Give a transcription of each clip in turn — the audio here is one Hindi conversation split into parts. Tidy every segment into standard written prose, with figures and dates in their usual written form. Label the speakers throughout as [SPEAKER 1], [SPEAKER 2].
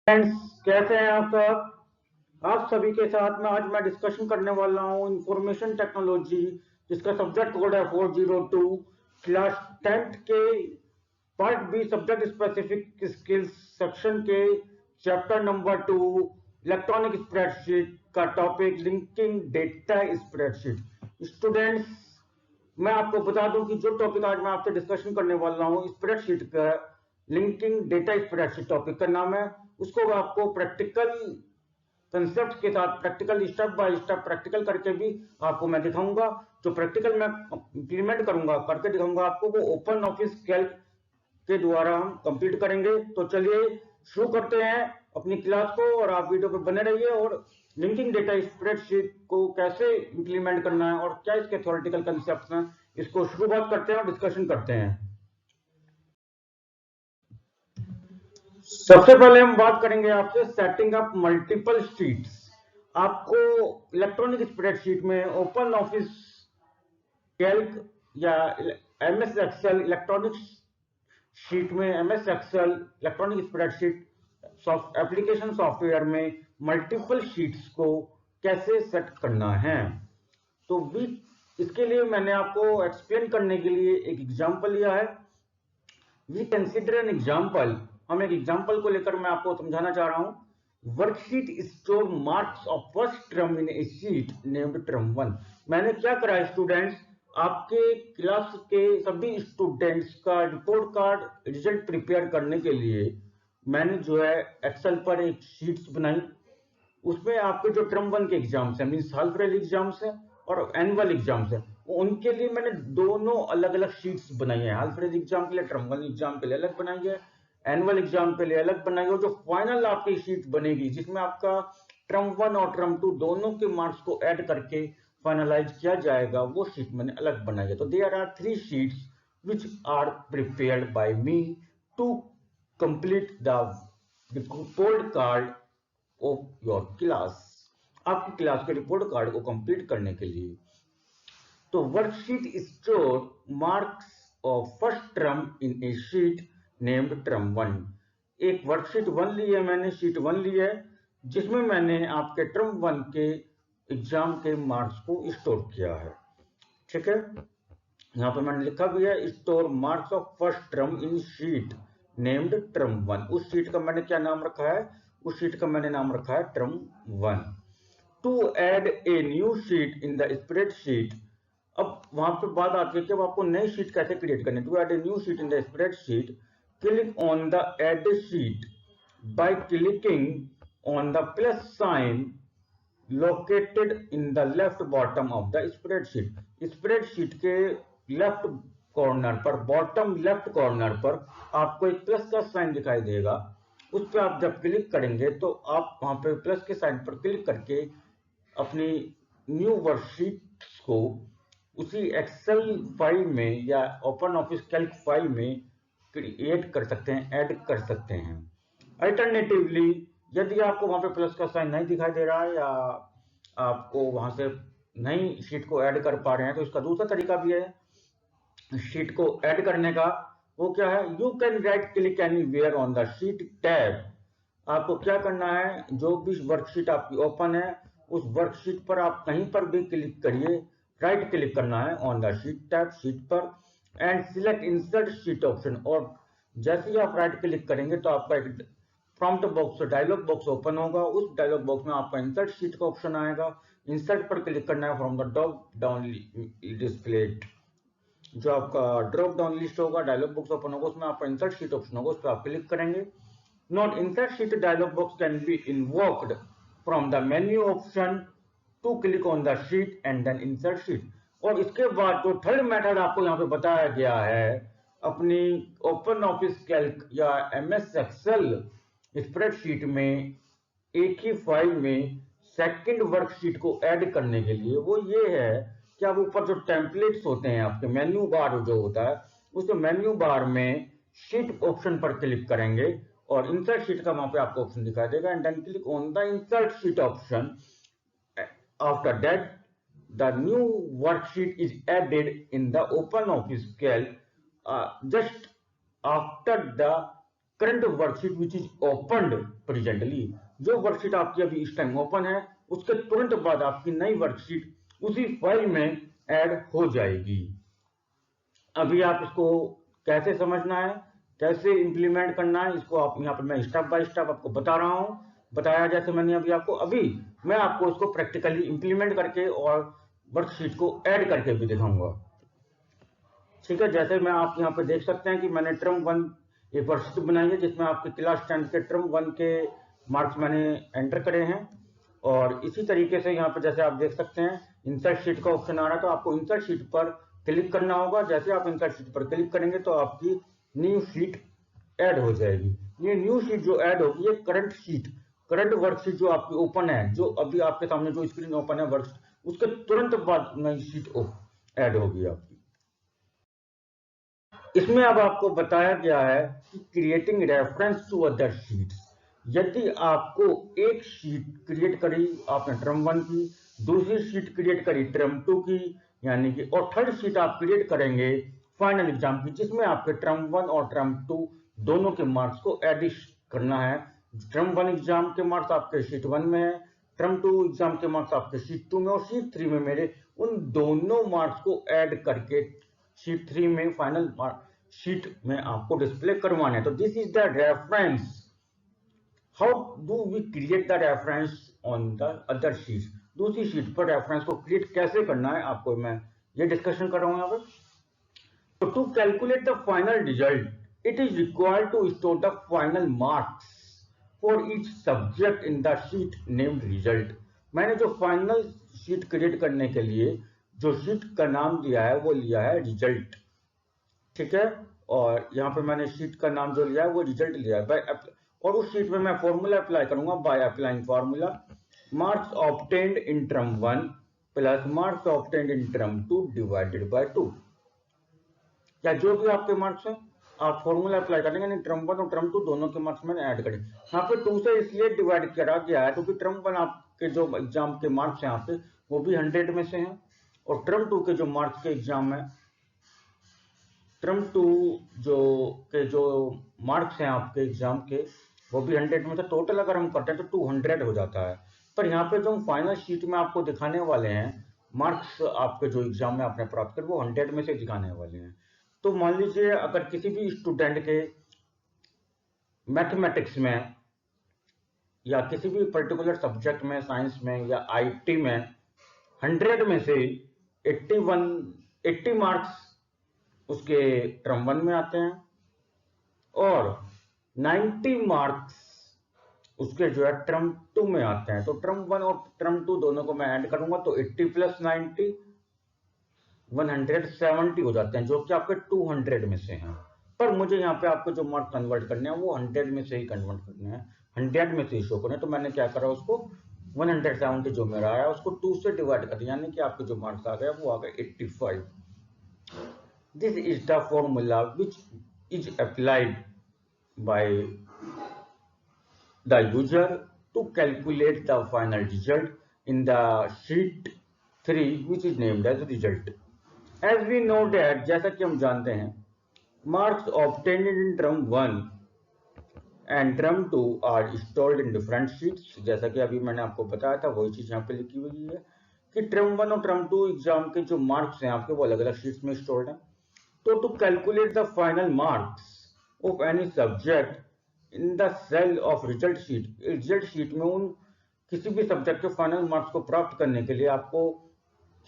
[SPEAKER 1] फ्रेंड्स, कैसे हैं आप सब? आप सभी के साथ में आज मैं डिस्कशन करने वाला हूं इंफॉर्मेशन टेक्नोलॉजी, जिसका सब्जेक्ट कोड है 402, क्लास 10th के part be subject specific skills section के चैप्टर नंबर 2 इलेक्ट्रॉनिक स्प्रेडशीट का topic linking data spreadsheet. Students, मैं आपको बता दूं कि जो टॉपिक आज मैं आपसे डिस्कशन करने वाला हूं स्प्रेडशीट का, लिंकिंग डेटा स्प्रेडशीट टॉपिक का नाम है। उसको आपको प्रैक्टिकल कंसेप्ट के साथ practical step by step practical करके भी आपको मैं दिखाऊंगा। जो प्रैक्टिकल मैं इंप्लीमेंट करूंगा, करके दिखाऊंगा आपको, वो ओपन ऑफिस कैल्क के द्वारा हम कंप्लीट करेंगे। तो चलिए शुरू करते हैं अपनी क्लास को, और आप वीडियो पे बने रहिए। और लिंकिंग डेटा स्प्रेडशीट को कैसे इंप्लीमेंट करना है और क्या इसके थ्योरेटिकल कंसेप्ट हैं, इसको शुरुआत करते हैं और डिस्कशन करते हैं। सबसे पहले हम बात करेंगे आपसे सेटिंग अप मल्टीपल शीट्स। आपको इलेक्ट्रॉनिक स्प्रेडशीट में ओपन ऑफिस कैल्क या एमएस एक्सेल इलेक्ट्रॉनिक शीट में, MS Excel electronic spreadsheet application software में मल्टीपल शीट्स को कैसे सेट करना है। तो भी इसके लिए मैंने आपको एक्सप्लेन करने के लिए एक एग्जांपल लिया है। We consider an example. हम एक एग्जांपल को लेकर मैं आपको समझाना चाह रहा हूं। Worksheet store marks of first term in A sheet named term 1। मैंने क्या करा है स्टूडेंट्स, आपके क्लास के सभी स्टूडेंट्स का रिपोर्ट कार्ड रिजल्ट प्रिपेयर करने के लिए मैंने जो है एक्सेल पर एक शीट्स बनाई। उसमें आपके जो टर्म 1 के एग्जाम्स हैं, मीन हाफ ईयरली एग्जाम्स हैं और एनुअल एग्जाम्स हैं, उनके लिए मैंने दोनों अलग अलग शीट्स बनाई है। हाफ ईयरली एग्जाम के लिए, टर्म 1 एग्जाम के लिए अलग बनाई है, एनुअल एग्जाम के लिए अलग बनाई है। और जो फाइनल आपकी शीट बनेगी, जिसमें आपका टर्म 1 और टर्म 2 दोनों के मार्क्स को ऐड करके फाइनलाइज किया जाएगा, वो शीट मैंने अलग बनाई है। तो there are 3 sheets which are prepared by me to complete the report card of your class, आपकी क्लास के रिपोर्ट कार्ड को कंप्लीट करने के लिए। तो worksheet store marks of first term in A sheet named term 1। एक वर्कशीट 1 ली है मैंने, शीट 1 ली है, जिसमें मैंने आपके टर्म 1 के एग्जाम के मार्क्स को स्टोर किया है। ठीक है, यहाँ पे मैंने लिखा भी है store marks of first term in sheet named term 1। उस शीट का मैंने क्या नाम रखा है? उस शीट का मैंने नाम रखा है term 1। To add a new sheet in the spreadsheet. अब वहां पे बात आती है कि अब आपको नई शीट कैसे क्रिएट करनी है। To add a new sheet in the spreadsheet, click on the add sheet by clicking on the plus sign located in the left bottom of the spreadsheet. Spreadsheet के लेफ्ट कॉर्नर पर, बॉटम लेफ्ट कॉर्नर पर आपको एक प्लस का साइन दिखाई देगा। उस पर आप जब क्लिक करेंगे तो आप वहां पे प्लस के साइन पर क्लिक करके अपनी न्यू वर्कशीट को उसी एक्सेल फाइल में या ओपन ऑफिस कैल्क फाइल में क्रिएट कर सकते हैं, ऐड कर सकते हैं। अल्टरनेटिवली, यदि आपको वहां पे प्लस का साइन नहीं दिखाई दे रहा है या आपको वहां से नई शीट को ऐड कर पा रहे हैं, तो इसका दूसरा तरीका भी है शीट को ऐड करने का। वो क्या है? You can write click anywhere on the sheet tab. आपको क्या करना है, जो भी वर्कशीट आपकी ओपन है उस वर्कशीट पर आप कहीं पर भी क्लिक करिए, राइट क्लिक करना है on the sheet tab, sheet पर, and select insert sheet option. और जैसे ही आप राइट क्लिक करेंगे तो आपका एक prompt box, dialog box open होगा। उस डायलॉग बॉक्स में आपका इंसर्ट शीट का ऑप्शन आएगा। इंसर्ट पर क्लिक करना है from the drop down display. जो आपका ड्रॉप डाउन लिस्ट होगा, डायलॉग बॉक्स ओपन होगा, उसमें आपका इंसर्ट शीट ऑप्शन होगा, उस पर आप क्लिक करेंगे। Note insert sheet dialog box can be invoked from the menu option to click on the sheet and then insert sheet. और इसके बाद जो थर्ड मेथड आपको यहाँ पे बताया गया है, अपनी ओपन ऑफिस कैल्क या एमएस एक्सेल स्प्रेडशीट में एक ही फाइल में सेकंड वर्कशीट को ऐड करने के लिए, वो ये है कि आप ऊपर जो टेम्पलेट्स होते हैं, आपके मेन्यू बार जो होता है, उस मेन्यू बार में शीट ऑप्शन पर क्लिक करेंगे और इंसर्ट शीट का वहां पे आपको ऑप्शन दिखाई देगा, and then click on the insert sheet option. After that the new worksheet is added in the open office calc just after the current worksheet which is opened presently, जो वर्कशीट आपकी अभी इस टाइम ओपन है उसके तुरंत बाद आपकी नई वर्कशीट उसी फाइल में ऐड हो जाएगी। अभी आप इसको कैसे समझना है, कैसे इंप्लीमेंट करना है, इसको आप यहाँ पर मैं स्टेप बाय स्टेप आपको बता रहा हूँ। बताया जैसे मैंने अभी मैं आपको इसको प्रैक्टिकली इंप्लीमेंट करके और वर्कशीट को ऐड करके भी दिखाऊंगा। ठीक है, जैसे मैं आप यहाँ पे देख सकते हैं कि मैंने टर्म 1 एक वर्कशीट बनाई है जिसमें आपके क्लास 10 के टर्म 1 के मार्क्स मैंने एंटर करे हैं। और इसी तरीके से यहाँ पे जैसे आप देख सकते हैं इंसर्ट शीट का ऑप्शन आ रहा है, तो आपको इंसर्ट शीट पर क्लिक करना होगा। जैसे आप इंसर्ट शीट पर क्लिक करेंगे तो आपकी न्यू शीट ऐड हो जाएगी। ये न्यू शीट जो ऐड होगी ये करंट वर्कशीट जो आपकी ओपन है, जो अभी आपके सामने जो स्क्रीन ओपन है वर्कशीट, उसके तुरंत बाद नई शीट ऐड होगी आपकी। इसमें अब आपको बताया गया है कि creating reference to other sheets. यदि आपको एक शीट क्रिएट करी आपने टर्म 1 की, दूसरी शीट क्रिएट करी टर्म 2 की, यानी कि और थर्ड शीट आप क्रिएट करेंगे फाइनल एग्जाम की, जिसमें आपके टर्म 1 और टर्म 2 दोनों के मार्क्स को एडिट करना है। टर्म 1 एग्जाम के मार्क्स आपके शीट 1 में है, टर्म 2 एग्जाम के मार्क्स आपके शीट 2 में, और शीट 3 में मेरे उन दोनों मार्क्स को ऐड करके शीट 3 में फाइनल शीट में आपको डिस्प्ले करवाना है। तो this is the reference. How do we create the reference on the other sheet? दूसरी शीट पर रेफरेंस को क्रिएट कैसे करना है आपको मैं ये डिस्कशन कर रहा हूं यहाँ पर। तो to calculate the final result it is required to store the final marks for each subject in the sheet named result. मैंने जो फाइनल शीट क्रिएट करने के लिए जो शीट का नाम दिया है वो लिया है रिजल्ट। ठीक है, और यहाँ पे मैंने शीट का नाम जो लिया है वो रिजल्ट लिया है बाय, और उस शीट में मैं फॉर्मूला अप्लाई करूंगा by applying formula marks obtained in term 1 plus marks obtained in term 2 divided by 2। या जो भी आपके मार्क्स हैं आप फॉर्मूला अप्लाई करेंगे, यानी टर्म 1 और टर्म 2 दोनों के मार्क्स मैंने ऐड करें। यहाँ पे 2 से इसलिए डिवाइड करा गया है क्योंकि टर्म 1 आपके जो एग्जाम के मार्क्स हैं यहाँ पे वो भी 100 में से हैं, और टर्म 2 के जो मार्क्स के एग्जाम है टर्म 2 जो मार्क्स हैं आपके एग्जाम के वो भी 100 में से, टोटल अगर हम करते हैं तो 200 हो जाता है। पर यहाँ पे जो फाइनल शीट में आपको दिखाने वाले हैं मार्क्स आपके जो एग्जाम में आपने प्राप्त कर वो 100 में से दिखाने वाले हैं। तो मान लीजिए अगर किसी भी स्टूडेंट के मैथमेटिक्स में या किसी भी पर्टिकुलर सब्जेक्ट में, साइंस में या IT में 100 में से 80 मार्क्स उसके टर्म 1 में आते हैं और 90 मार्क्स उसके जो है टर्म 2 में आते हैं। तो टर्म 1 और टर्म 2 दोनों को मैं ऐड करूंगा तो 80 प्लस 90 170 हो जाते हैं, जो कि आपके 200 में से हैं। पर मुझे यहाँ पे आपको जो मार्क्स कन्वर्ट करने हैं वो 100 में से ही कन्वर्ट करने हैं, 100 में से ही शो करने हैं। तो मैंने क्या करा, उसको 170 जो मेरा आया उसको 2 से डिवाइड कर दिया, यानी कि आपके जो मार्क्स आ गए वो आ गए 85। This is the formula which is applied by the user to calculate the final result in the sheet 3 which is named as result. As we know that, जैसा कि हम जानते हैं marks obtained in term 1 and term 2 are stored in different sheets। जैसा कि अभी मैंने आपको बताया था वही चीज यहाँ पे लिखी हुई है कि टर्म 1 और टर्म 2 एग्जाम के जो मार्क्स हैं आपके वो अलग अलग शीट्स में स्टोर्ड हैं। तो to calculate the final marks of any subject in the cell of result sheet में उन किसी भी सब्जेक्ट के फाइनल मार्क्स को प्राप्त करने के लिए आपको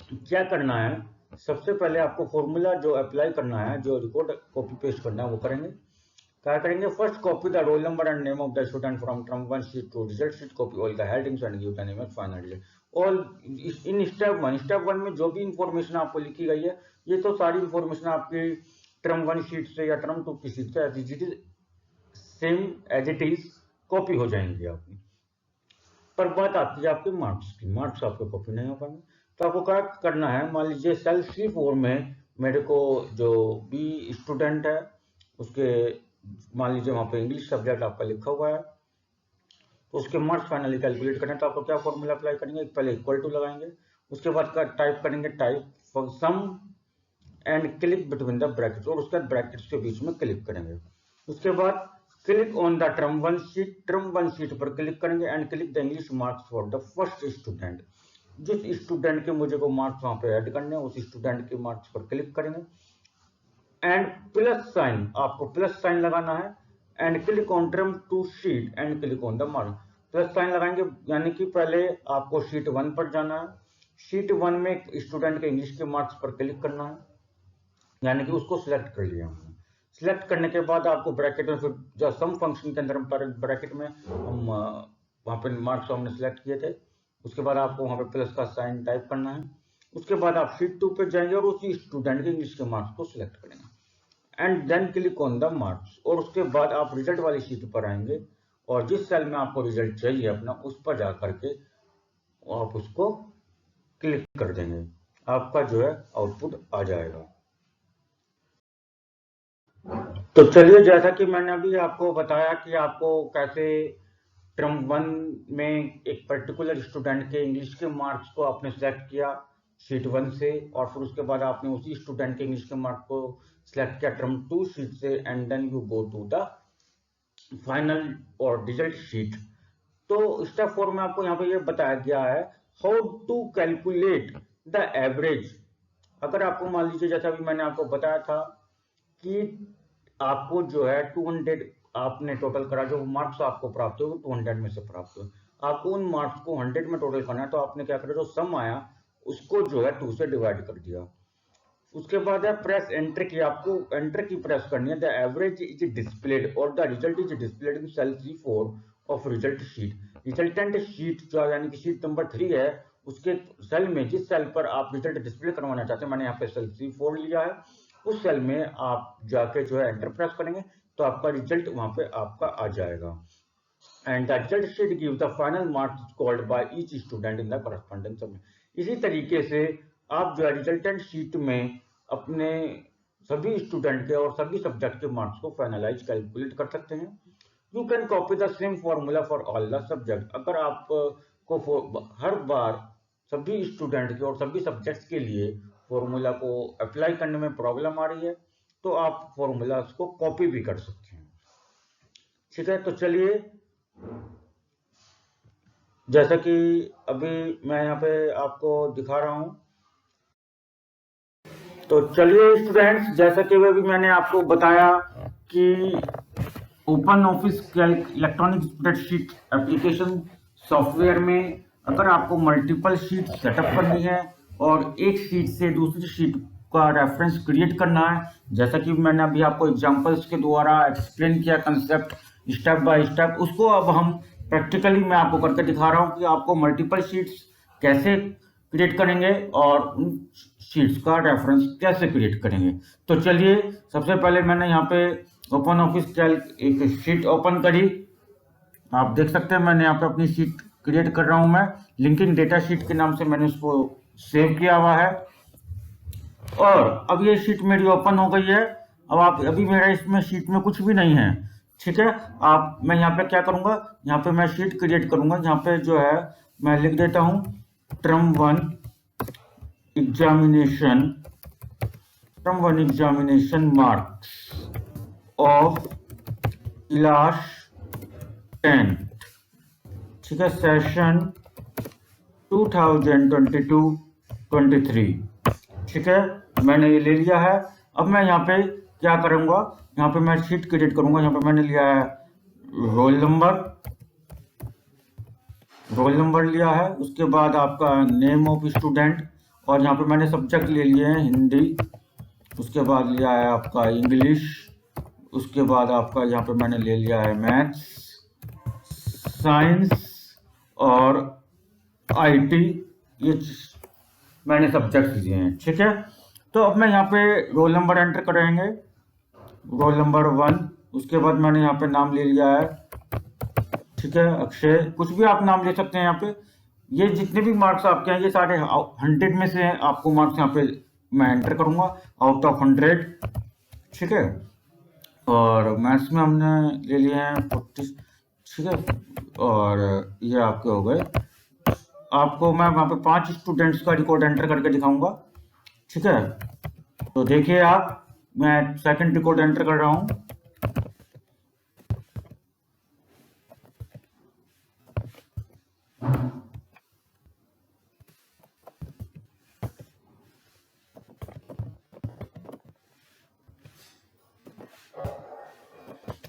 [SPEAKER 1] क्या करना है, सबसे पहले आपको फॉर्मूला जो अप्लाई करना है, जो रिकॉर्ड कॉपी पेस्ट करना है वो करेंगे। क्या करेंगे, first copy the roll number and name of the student from term 1 sheet to result sheet, copy all the headings and give the name of final result. और इन स्टेप 1 में जो भी इंफॉर्मेशन आपको लिखी गई है ये तो सारी इंफॉर्मेशन आपकी टर्म 1 शीट से या टर्म 2 की शीट से same as it is copy हो जाएंगी आपकी। पर बात आती है आपके मार्क्स की, मार्क्स आपके कॉपी नहीं हो पाएंगे। तो आपको क्या करना है, मान लीजिए सेल C4 में मेरे को जो भी स्टूडेंट है उसके मान लीजिए वहां पे इंग्लिश सब्जेक्ट आपका लिखा हुआ है, तो उसके मार्क्स फाइनली कैलकुलेट करना है। तो आपको क्या फॉर्मूला अप्लाई करेंगे, पहले इक्वल टू लगाएंगे, उसके बाद टाइप करेंगे type sum and click between the brackets, और उसके बाद ब्रैकेट्स के बीच में क्लिक करेंगे। उसके बाद click on the term one sheet पर क्लिक करेंगे and click the English marks for the first student. जिस स्टूडेंट के मुझे को मार्क्स वहां पे ऐड करने हैं उस स्टूडेंट के मार्क्स पर क्लिक करेंगे एंड प्लस साइन, आपको प्लस साइन लगाना है and click on term two sheet and click on the mark. Plus sign लगाएंगे यानी कि पहले आपको शीट 1 पर जाना है, शीट 1 में स्टूडेंट के इंग्लिश के मार्क्स पर क्लिक करना है, यानी कि उसको सिलेक्ट कर लिया हमने। सिलेक्ट करने के बाद आपको ब्रैकेट में फिर जो सम फंक्शन के अंदर ब्रैकेट में हम वहां पे मार्क्स हमने सिलेक्ट किए थे, उसके बाद आपको वहां पे प्लस का साइन टाइप करना है। उसके बाद आप शीट 2 पे जाएंगे और उसी स्टूडेंट के इंग्लिश के मार्क्स को सिलेक्ट करेंगे and then click on the marks. और उसके बाद आप रिजल्ट वाली शीट पर आएंगे और जिस सेल में आपको रिजल्ट चाहिए अपना उस पर जा करके आप उसको क्लिक कर देंगे, आपका जो है आउटपुट आ जाएगा। तो चलिए, जैसा कि मैंने अभी आपको बताया कि आपको कैसे टर्म 1 में एक पर्टिकुलर स्टूडेंट के इंग्लिश के मार्क्स को आपने सेलेक्ट किया शीट 1 से और फिर उसके बाद आपने उसी स्टूडेंट के इंग्लिश के मार्क्स को सिलेक्ट किया टर्म 2 शीट से and then you go to the final और रिजल्ट शीट। तो स्टेप 4 में आपको यहाँ पे ये बताया गया है how to calculate the average. अगर आपको मान लीजिए जैसा अभी मैंने आपको बताया था कि आपको जो है 200 आपने टोटल करा, जो मार्क्स आपको प्राप्त हुए 200 में से प्राप्त हुए, आपको उन मार्क्स को 100 में टोटल करना है। तो आपने क्या करा, जो सम आया उसको जो है 2 से डिवाइड कर दिया। उसके बाद है प्रेस एंटर की, आपको एंटर की प्रेस करनी है। द एवरेज इज डिस्प्लेड और the result is displayed in cell C4 of result sheet. Resultant sheet जो यानी कि शीट नंबर 3 है उसके सेल में, जिस सेल पर आप रिजल्ट डिस्प्ले करवाना चाहते हैं, मैंने यहाँ पे सेल C4 लिया है, उस सेल में आप जाके जो है एंटर प्रेस करेंगे तो आपका रिजल्ट वहां पे आपका आ जाएगा and the result sheet give the final marks called by each student in the correspondence सब। इसी तरीके से आप जो है रिजल्टेंट शीट में अपने सभी स्टूडेंट के और सभी सब्जेक्ट के मार्क्स को फाइनलाइज कैलकुलेट कर सकते हैं। You can copy the same formula for all the subject. अगर आप को हर बार सभी स्टूडेंट के और सभी सब्जेक्ट्स के लिए फॉर्मूला को अप्लाई करने में प्रॉब्लम आ रही है तो आप फॉर्मूला को कॉपी भी कर सकते हैं। ठीक है, तो चलिए, जैसा कि अभी मैं यहाँ पे आपको दिखा रहा हूं, तो चलिए स्टूडेंट्स, जैसा कि अभी मैंने आपको बताया कि Open office Calc electronic spreadsheet application software में अगर आपको मल्टीपल शीट सेटअप करनी है और एक शीट से दूसरी शीट का रेफरेंस क्रिएट करना है, जैसा कि मैंने अभी आपको एग्जांपल्स के द्वारा एक्सप्लेन किया कंसेप्ट स्टेप बाय स्टेप, उसको अब हम प्रैक्टिकली मैं आपको करके दिखा रहा हूँ कि आपको मल्टीपल शीट्स कैसे क्रिएट करेंगे और उन शीट्स का रेफरेंस कैसे क्रिएट करेंगे। तो चलिए, सबसे पहले मैंने यहाँ पे ओपन ऑफिस कैल्क एक शीट ओपन करी, आप देख सकते हैं मैंने यहाँ पे अपनी शीट क्रिएट कर रहा हूँ, मैं लिंकिंग डेटा शीट के नाम से मैंने उसको सेव किया हुआ है और अब ये शीट मेरी ओपन हो गई है। अब आप अभी मेरा इसमें शीट में कुछ भी नहीं है, ठीक है। आप मैं यहाँ पे क्या करूंगा, यहाँ पे मैं शीट क्रिएट करूंगा, यहाँ पे जो है मैं लिख देता हूँ term 1 examination marks of class 10, ठीक है, सेशन 2022-23, ठीक है, मैंने ये ले लिया है। अब मैं यहाँ पे क्या करूंगा, यहाँ पे मैं शीट क्रिएट करूंगा। यहाँ पे मैंने लिया है रोल नंबर लिया है, उसके बाद आपका नेम ऑफ स्टूडेंट और यहाँ पे मैंने सब्जेक्ट ले लिए हैं हिंदी, उसके बाद लिया है आपका इंग्लिश, उसके बाद आपका यहाँ पे मैंने ले लिया है मैथ्स, साइंस और IT, ये मैंने सब्जेक्ट लिए हैं, ठीक है। तो अब मैं यहाँ पे रोल नंबर एंटर करेंगे, रोल नंबर 1, उसके बाद मैंने यहाँ पे नाम ले लिया है, ठीक है, अक्षय, कुछ भी आप नाम ले सकते हैं। यहाँ पे ये जितने भी मार्क्स आपके हैं ये सारे 100 में से हैं, आपको मार्क्स यहाँ पे मैं एंटर करूंगा आउट ऑफ 100, ठीक है। और मैथ्स में हमने ले लिए हैं 40, ठीक है, और ये आपके हो गए। आपको मैं वहां पे 5 स्टूडेंट्स का रिकॉर्ड एंटर करके दिखाऊंगा, ठीक है। तो देखिए आप, मैं सेकंड रिकॉर्ड एंटर कर रहा हूं,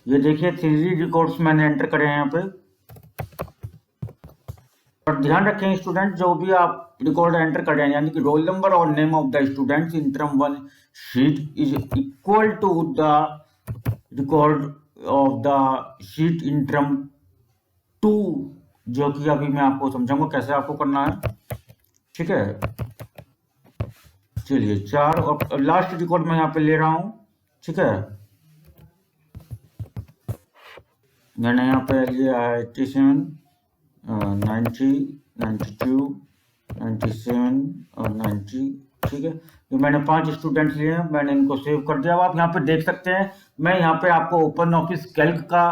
[SPEAKER 1] ये देखिए 3 रिकॉर्ड्स मैंने एंटर करे हैं यहाँ पे। और ध्यान रखें स्टूडेंट, जो भी आप रिकॉर्ड एंटर कर रहे हैं यानी कि रोल नंबर और name of the students in term 1 sheet is equal to the record of the sheet in term 2, जो कि अभी मैं आपको समझाऊंगा कैसे आपको करना है। ठीक है, चलिए 4 और लास्ट रिकॉर्ड मैं यहाँ पे ले रहा हूं। ठीक है, मैंने यहाँ पे लिया है 87, 90, 92, 97 और 90। ठीक है, तो मैंने 5 स्टूडेंट्स लिए हैं, मैंने इनको सेव कर दिया। अब आप यहाँ पे देख सकते हैं, मैं यहाँ पे आपको ओपन ऑफिस कैल्क का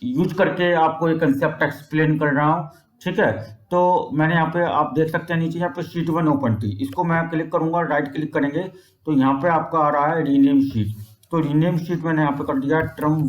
[SPEAKER 1] यूज करके आपको एक कंसेप्ट एक्सप्लेन कर रहा हूँ। ठीक है, तो मैंने यहाँ पे आप देख सकते हैं नीचे यहाँ पे शीट 1 ओपन थी, इसको मैं क्लिक करूंगा, राइट क्लिक करेंगे तो यहाँ पे आपका आ रहा है रीनेम शीट। तो रीनेम शीट मैंने यहाँ पे कर दिया टर्म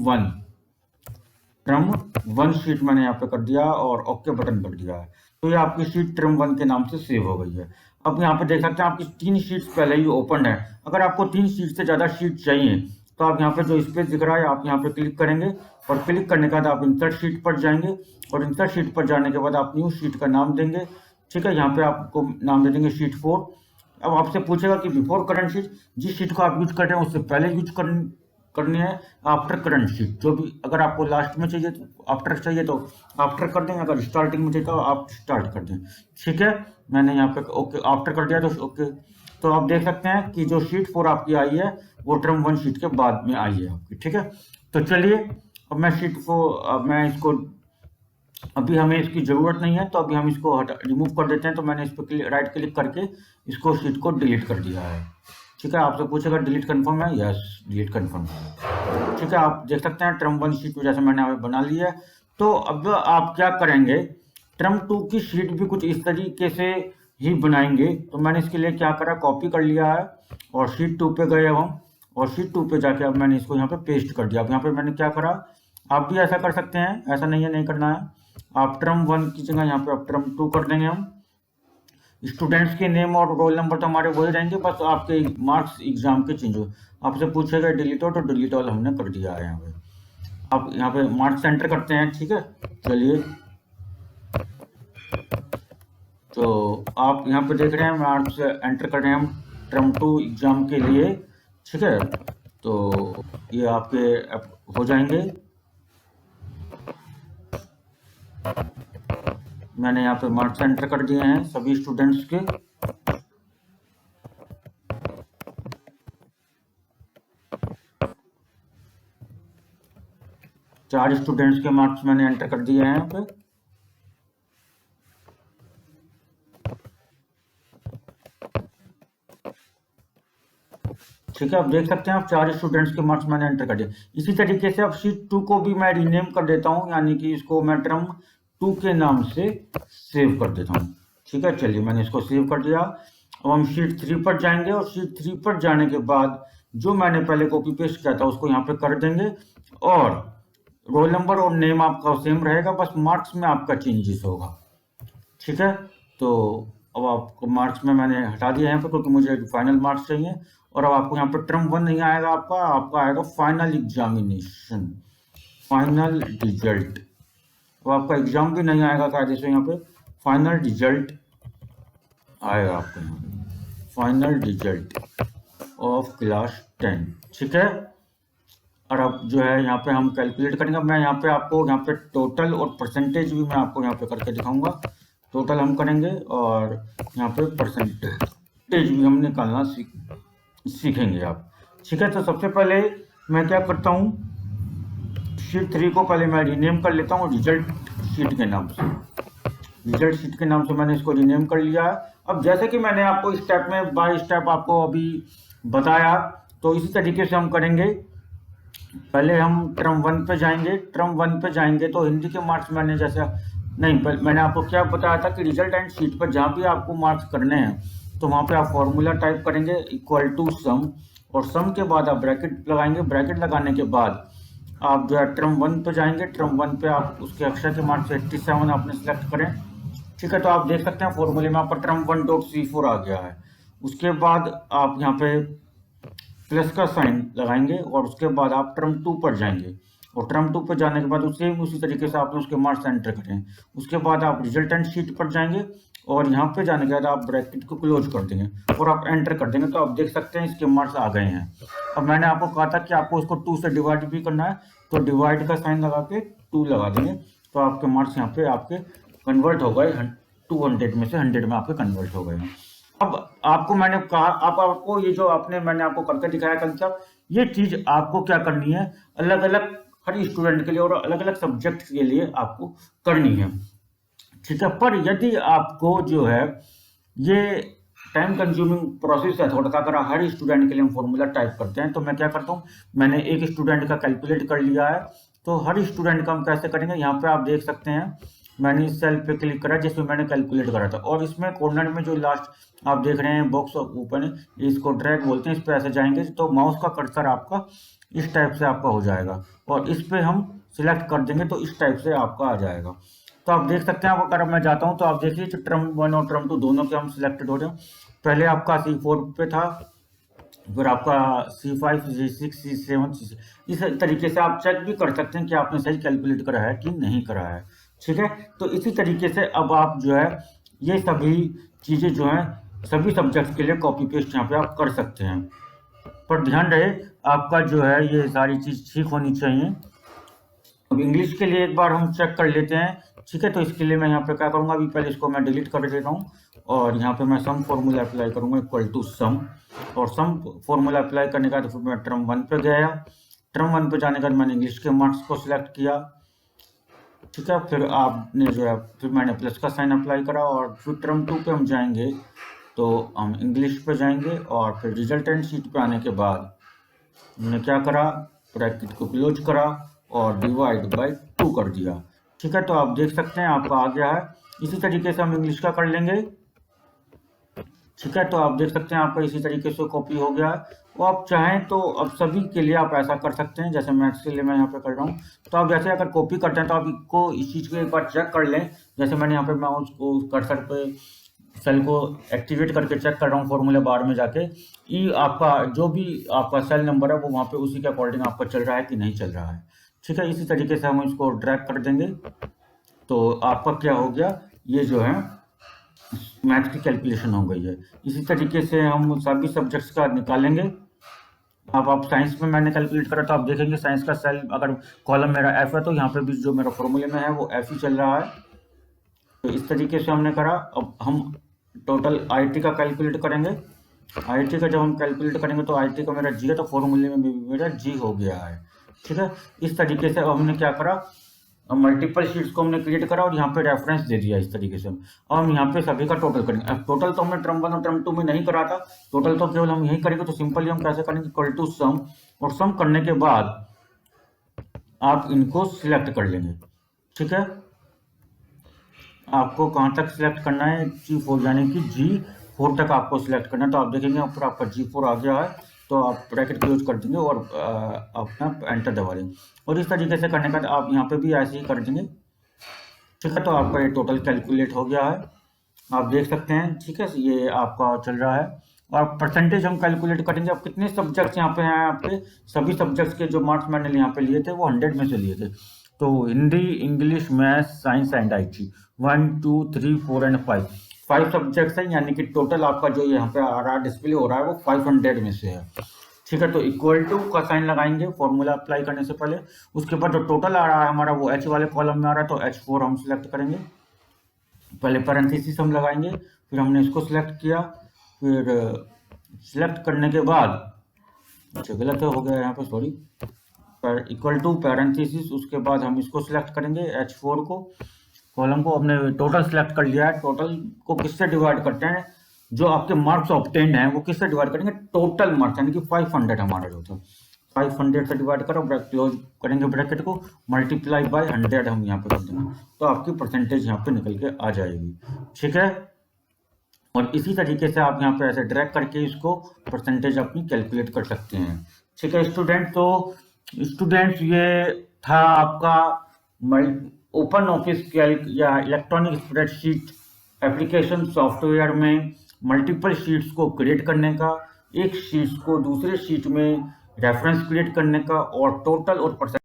[SPEAKER 1] 1 शीट मैंने यहाँ पे कर दिया और ओके बटन कर दिया है। तो ये आपकी शीट टर्म 1 के नाम से सेव हो गई है। अब यहाँ पे देख सकते हैं आपकी 3 शीट्स पहले ही ओपन है। अगर आपको 3 शीट से ज्यादा शीट चाहिए तो आप यहाँ पे जो स्पेस दिख रहा है आप यहाँ पे क्लिक करेंगे और क्लिक करने के बाद आप इंसर्ट शीट पर जाएंगे और इंसर्ट शीट पर जाने के बाद आप न्यू शीट का नाम देंगे। ठीक है, यहाँ पे आपको नाम दे देंगे शीट 4। अब आपसे पूछेगा कि बिफोर करंट शीट, जिस शीट को आप यूज कर रहे हैं उससे पहले यूज करनी है, आफ्टर करंट शीट। जो भी अगर आपको लास्ट में चाहिए तो आफ्टर चाहिए तो आफ्टर कर दें, अगर स्टार्टिंग में चाहिए तो आप स्टार्ट कर दें। ठीक है, मैंने यहाँ पे ओके आफ्टर कर दिया तो ओके। तो आप देख सकते हैं कि जो शीट 4 आपकी आई है वो टर्म 1 शीट के बाद में आई है आपकी। ठीक है, तो चलिए अब मैं शीट को मैं इसको अभी हमें इसकी जरूरत नहीं है तो अभी हम इसको रिमूव कर देते हैं। तो मैंने इस पर राइट क्लिक करके इसको शीट को डिलीट कर दिया है। ठीक है, आपसे पूछेगा डिलीट कंफर्म है, यस डिलीट कंफर्म है। ठीक है, आप देख सकते हैं टर्म 1 शीट जैसे मैंने अभी बना ली है। तो अब आप क्या करेंगे, टर्म 2 की शीट भी कुछ इस तरीके से ही बनाएंगे। तो मैंने इसके लिए क्या करा, कॉपी कर लिया है और शीट 2 पे गए हम और शीट 2 पे जाके अब मैंने इसको यहाँ पे पेस्ट कर दिया। अब यहाँ पे मैंने क्या करा, आप भी ऐसा कर सकते हैं, ऐसा नहीं है नहीं करना है। आप टर्म 1 की जगह यहाँ पे आप टर्म 2 कर देंगे। हम स्टूडेंट्स के नेम और रोल नंबर तो हमारे वही रहेंगे, बस आपके मार्क्स एग्जाम के चेंज हो। आपसे पूछेगा डिलीट हो तो डिलीट ऑल हमने कर दिया है। यहाँ पे आप यहाँ पे मार्क्स एंटर करते हैं। ठीक है, चलिए तो आप यहाँ पे देख रहे हैं मार्क्स एंटर कर रहे हैं हम टर्म 2 एग्जाम के लिए। ठीक है, तो ये आपके हो जाएंगे। मैंने यहाँ पे मार्क्स एंटर कर दिए हैं सभी स्टूडेंट्स के। चार स्टूडेंट्स के मार्क्स मैंने एंटर कर दिए हैं यहाँ पे। ठीक है, आप देख सकते हैं आप 4 स्टूडेंट्स के मार्क्स मैंने एंटर कर दिए। इसी तरीके से अब शीट 2 को भी मैं रीनेम कर देता हूं, यानी कि इसको मैं टर्म 2 के नाम से सेव कर देता हूं। ठीक है, चलिए मैंने इसको सेव कर दिया। अब हम शीट 3 पर जाएंगे और शीट 3 पर जाने के बाद जो मैंने पहले कॉपी पेस्ट किया था उसको यहाँ पे कर देंगे और रोल नंबर और नेम आपका सेम रहेगा, बस मार्क्स में आपका चेंजेस होगा। ठीक है, तो अब आपको मार्क्स में मैंने हटा दिया यहाँ पे क्योंकि मुझे फाइनल मार्क्स चाहिए। और अब आपको यहाँ पे टर्म 1 नहीं आएगा, आपका आएगा फाइनल एग्जामिनेशन, फाइनल रिजल्ट। अब आपका एग्जाम भी नहीं आएगा कायदे से, यहाँ पे फाइनल रिजल्ट आएगा आपको, यहाँ पे फाइनल रिजल्ट ऑफ क्लास 10। ठीक है, और अब जो है यहाँ पे हम कैलकुलेट करेंगे। मैं यहाँ पे आपको यहाँ पे टोटल और परसेंटेज भी मैं आपको यहाँ पे करके दिखाऊंगा। टोटल हम करेंगे और यहाँ पे परसेंटेज भी हम निकालना सीखेंगे आप। ठीक है, तो सबसे पहले मैं क्या करता हूँ, शीट 3 को पहले मैं रीनेम कर लेता हूँ रिजल्ट शीट के नाम से। रिजल्ट शीट के नाम से मैंने इसको रीनेम कर लिया है। अब जैसे कि मैंने आपको स्टेप में बाय स्टेप आपको अभी बताया, तो इसी तरीके से हम करेंगे। पहले हम टर्म 1 पे जाएंगे। टर्म 1 पे जाएंगे तो हिंदी के मार्क्स मैंने जैसे नहीं, मैंने आपको क्या बताया था कि रिजल्ट एंड शीट पर जहाँ भी आपको मार्क्स करने हैं तो वहाँ पे आप फॉर्मूला टाइप करेंगे इक्वल टू सम, और सम के बाद आप ब्रैकेट लगाएंगे। ब्रैकेट लगाने के बाद आप जो है टर्म 1 पे जाएंगे। टर्म 1 पे आप उसके अक्षर के मार्क्स 87 आपने सेलेक्ट करें। ठीक है, तो आप देख सकते हैं फॉर्मूले में आपका टर्म 1.C4 आ गया है। उसके बाद आप यहाँ पे प्लस का साइन लगाएंगे और उसके बाद आप टर्म 2 पर जाएंगे और टर्म 2 पे जाने के बाद उसी तरीके से आपने उसके मार्क्स एंटर करें। उसके बाद आप रिजल्टेंट शीट पर जाएंगे और यहाँ पे जाने के बाद आप ब्रैकेट को क्लोज कर देंगे और आप एंटर कर देंगे, तो आप देख सकते हैं इसके मार्क्स आ गए हैं। अब मैंने आपको कहा था कि आपको इसको 2 से डिवाइड भी करना है, तो डिवाइड का साइन लगा के 2 लगा देंगे, तो आपके मार्क्स यहाँ पे आपके कन्वर्ट हो गए, 200 में से 100 में आपके कन्वर्ट हो गए हैं। अब आपको मैंने कहा, आपको ये जो मैंने आपको करके दिखाया कंसेप्ट, ये चीज आपको क्या करनी है, अलग अलग हर स्टूडेंट के लिए और अलग अलग सब्जेक्ट के लिए आपको करनी है, ठीक है। पर यदि आपको जो है ये टाइम कंज्यूमिंग प्रोसेस है थोड़ा सा, अगर हर स्टूडेंट के लिए हम फॉर्मूला टाइप करते हैं, तो मैं क्या करता हूँ, मैंने एक स्टूडेंट का कैलकुलेट कर लिया है, तो हर स्टूडेंट का हम कैसे करेंगे, यहाँ पे आप देख सकते हैं मैंने इस सेल पे क्लिक करा जिसमें मैंने कैलकुलेट करा था, और इसमें कॉर्नर में जो लास्ट आप देख रहे हैं बॉक्स ओपन है, इसको ड्रैग बोलते हैं, इस पे ऐसे जाएंगे तो माउस का कर्सर आपका इस टाइप से आपका हो जाएगा, और इस पे हम सिलेक्ट कर देंगे तो इस टाइप से आपका आ जाएगा। तो आप देख सकते हैं, अगर मैं जाता हूँ तो आप देखिए टर्म 1 और टर्म 2 दोनों के हम सिलेक्टेड हो रहे हैं। पहले आपका C4 पे था, फिर आपका C5, C6, C7, इस तरीके से आप चेक भी कर सकते हैं कि आपने सही कैलकुलेट करा है कि नहीं करा है, ठीक है। तो इसी तरीके से अब आप जो है ये सभी चीज़ें जो हैं सभी सब्जेक्ट्स के लिए कॉपी पेस्ट यहाँ पे आप कर सकते हैं, पर ध्यान रहे आपका जो है ये सारी चीज़ ठीक होनी चाहिए। अब इंग्लिश के लिए एक बार हम चेक कर लेते हैं, ठीक है। तो इसके लिए मैं यहाँ पे क्या करूँगा, अभी पहले इसको मैं डिलीट कर देता हूँ और यहाँ पे मैं सम फॉर्मूला अप्लाई करूँगा इक्वल टू सम, और सम फॉर्मूला अप्लाई करने का तो फिर मैं टर्म 1 पे गया, टर्म 1 पे जाने के बाद मैंने इंग्लिश के मार्क्स को सिलेक्ट किया, ठीक है। फिर आपने जो है फिर मैंने प्लस का साइन अप्लाई करा, और फिर टर्म 2 पे हम जाएंगे तो हम इंग्लिश पे जाएंगे, और फिर रिजल्टेंट शीट पे आने के बाद हमने क्या करा, ब्रैकेट को क्लोज करा और डिवाइड बाय 2 कर दिया, ठीक है। तो आप देख सकते हैं आपका आ गया है। इसी तरीके से हम इंग्लिश का कर लेंगे, ठीक है। तो आप देख सकते हैं आपका इसी तरीके से कॉपी हो गया है। वो आप चाहें तो अब सभी के लिए आप ऐसा कर सकते हैं, जैसे मैथ्स के लिए मैं यहाँ पे कर रहा हूँ, तो आप जैसे अगर कॉपी करते हैं तो आप इसको इस चीज़ को एक बार चेक कर लें, जैसे मैंने यहाँ पे माउस को कर्सर पे सेल को एक्टिवेट करके चेक कर रहा हूँ फॉर्मूला बार में जाके, ये आपका जो भी आपका सेल नंबर है वो वहाँ पे उसी के अकॉर्डिंग आपका चल रहा है कि नहीं चल रहा है, ठीक है। इसी तरीके से हम इसको ड्रैग कर देंगे, तो आपका क्या हो गया, ये जो है मैथ की कैलकुलेशन हो गई है। इसी तरीके से हम सभी सब्जेक्ट्स का निकालेंगे। अब आप साइंस में मैंने कैलकुलेट करा, तो आप देखेंगे साइंस का सेल अगर कॉलम मेरा F है तो यहाँ पे भी जो मेरा फॉर्मूले में है वो F ही चल रहा है, तो इस तरीके से हमने करा। अब हम टोटल IT का कैलकुलेट करेंगे, IT का जब हम कैलकुलेट करेंगे तो IT का मेरा G है, तो फॉर्मूले में भी मेरा G हो गया है, ठीक है। इस तरीके से अब हमने क्या करा, मल्टीपल शीट्स को हमने क्रिएट करा और यहाँ पे रेफरेंस दे दिया इस तरीके से। अब हम यहाँ पे सभी का टोटल करेंगे। अब टोटल तो हमने टर्म 1 और टर्म 2 में नहीं करा था, टोटल तो केवल हम यही करेंगे, तो सिंपली हम कैसे करेंगे, इक्वल टू सम, और सम करने के बाद आप इनको सिलेक्ट कर लेंगे, ठीक है। आपको कहाँ तक सिलेक्ट करना है, G4 यानी कि G4 तक आपको सिलेक्ट करना है, तो आप देखेंगे ऊपर आपका G4 आ गया है, तो आप ब्रैकेट क्लोज कर देंगे और अपना एंटर दबा देंगे, और इस तरीके से करने का आप यहाँ पे भी ऐसे ही कर देंगे, ठीक है। तो आपका ये टोटल कैलकुलेट हो गया है, आप देख सकते हैं, ठीक है। ये आपका चल रहा है, और परसेंटेज हम कैलकुलेट करेंगे। अब कितने सब्जेक्ट्स यहाँ पे हैं आपके, सभी सब्जेक्ट्स के जो मार्क्स मैंने यहाँ पे लिए थे वो 100 में से लिए थे, तो Hindi, English, maths, science and IT 1 2 3 4 and 5 subjects हैं, यानी कि टोटल आपका जो यहाँ पे आ रहा है डिस्प्ले हो रहा है वो 500 में से है, ठीक है। तो इक्वल टू का साइन लगाएंगे फॉर्मूला अप्लाई करने से पहले। उसके बाद जो टोटल आ रहा है हमारा वो H वाले कॉलम में आ रहा है, तो H4 हम सिलेक्ट करेंगे, पहले पैरेंथेसिस हम लगाएंगे, फिर हमने इसको सिलेक्ट किया, फिर सिलेक्ट करने के बाद, अच्छा गलत हो गया यहाँ पे, सॉरी, इक्वल टू पैरेंथेसिस, उसके बाद हम इसको सिलेक्ट करेंगे H4 को, कॉलम को हमने टोटल सिलेक्ट कर लिया है। टोटल को किससे डिवाइड करते हैं, जो आपके मार्क्स ऑब्टेन्ड हैं वो किससे डिवाइड करेंगे, टोटल मार्क्स, यानी कि 500 हमारा जो था 500 से डिवाइड करो, क्लोज करेंगे ब्रैकेट को, मल्टीप्लाई बाय 100 हम यहाँ पे कर देंगे, तो आपकी परसेंटेज यहाँ पे निकल के आ जाएगी, ठीक है। और इसी तरीके से आप यहाँ पे ऐसे ड्रैग करके इसको परसेंटेज अपनी कैलकुलेट कर सकते हैं, ठीक है स्टूडेंट। तो स्टूडेंट्स ये था आपका ओपन ऑफिस कैल्क या इलेक्ट्रॉनिक स्प्रेडशीट एप्लीकेशन सॉफ्टवेयर में मल्टीपल शीट्स को क्रिएट करने का, एक शीट्स को दूसरे शीट में रेफरेंस क्रिएट करने का, और टोटल और परसेंट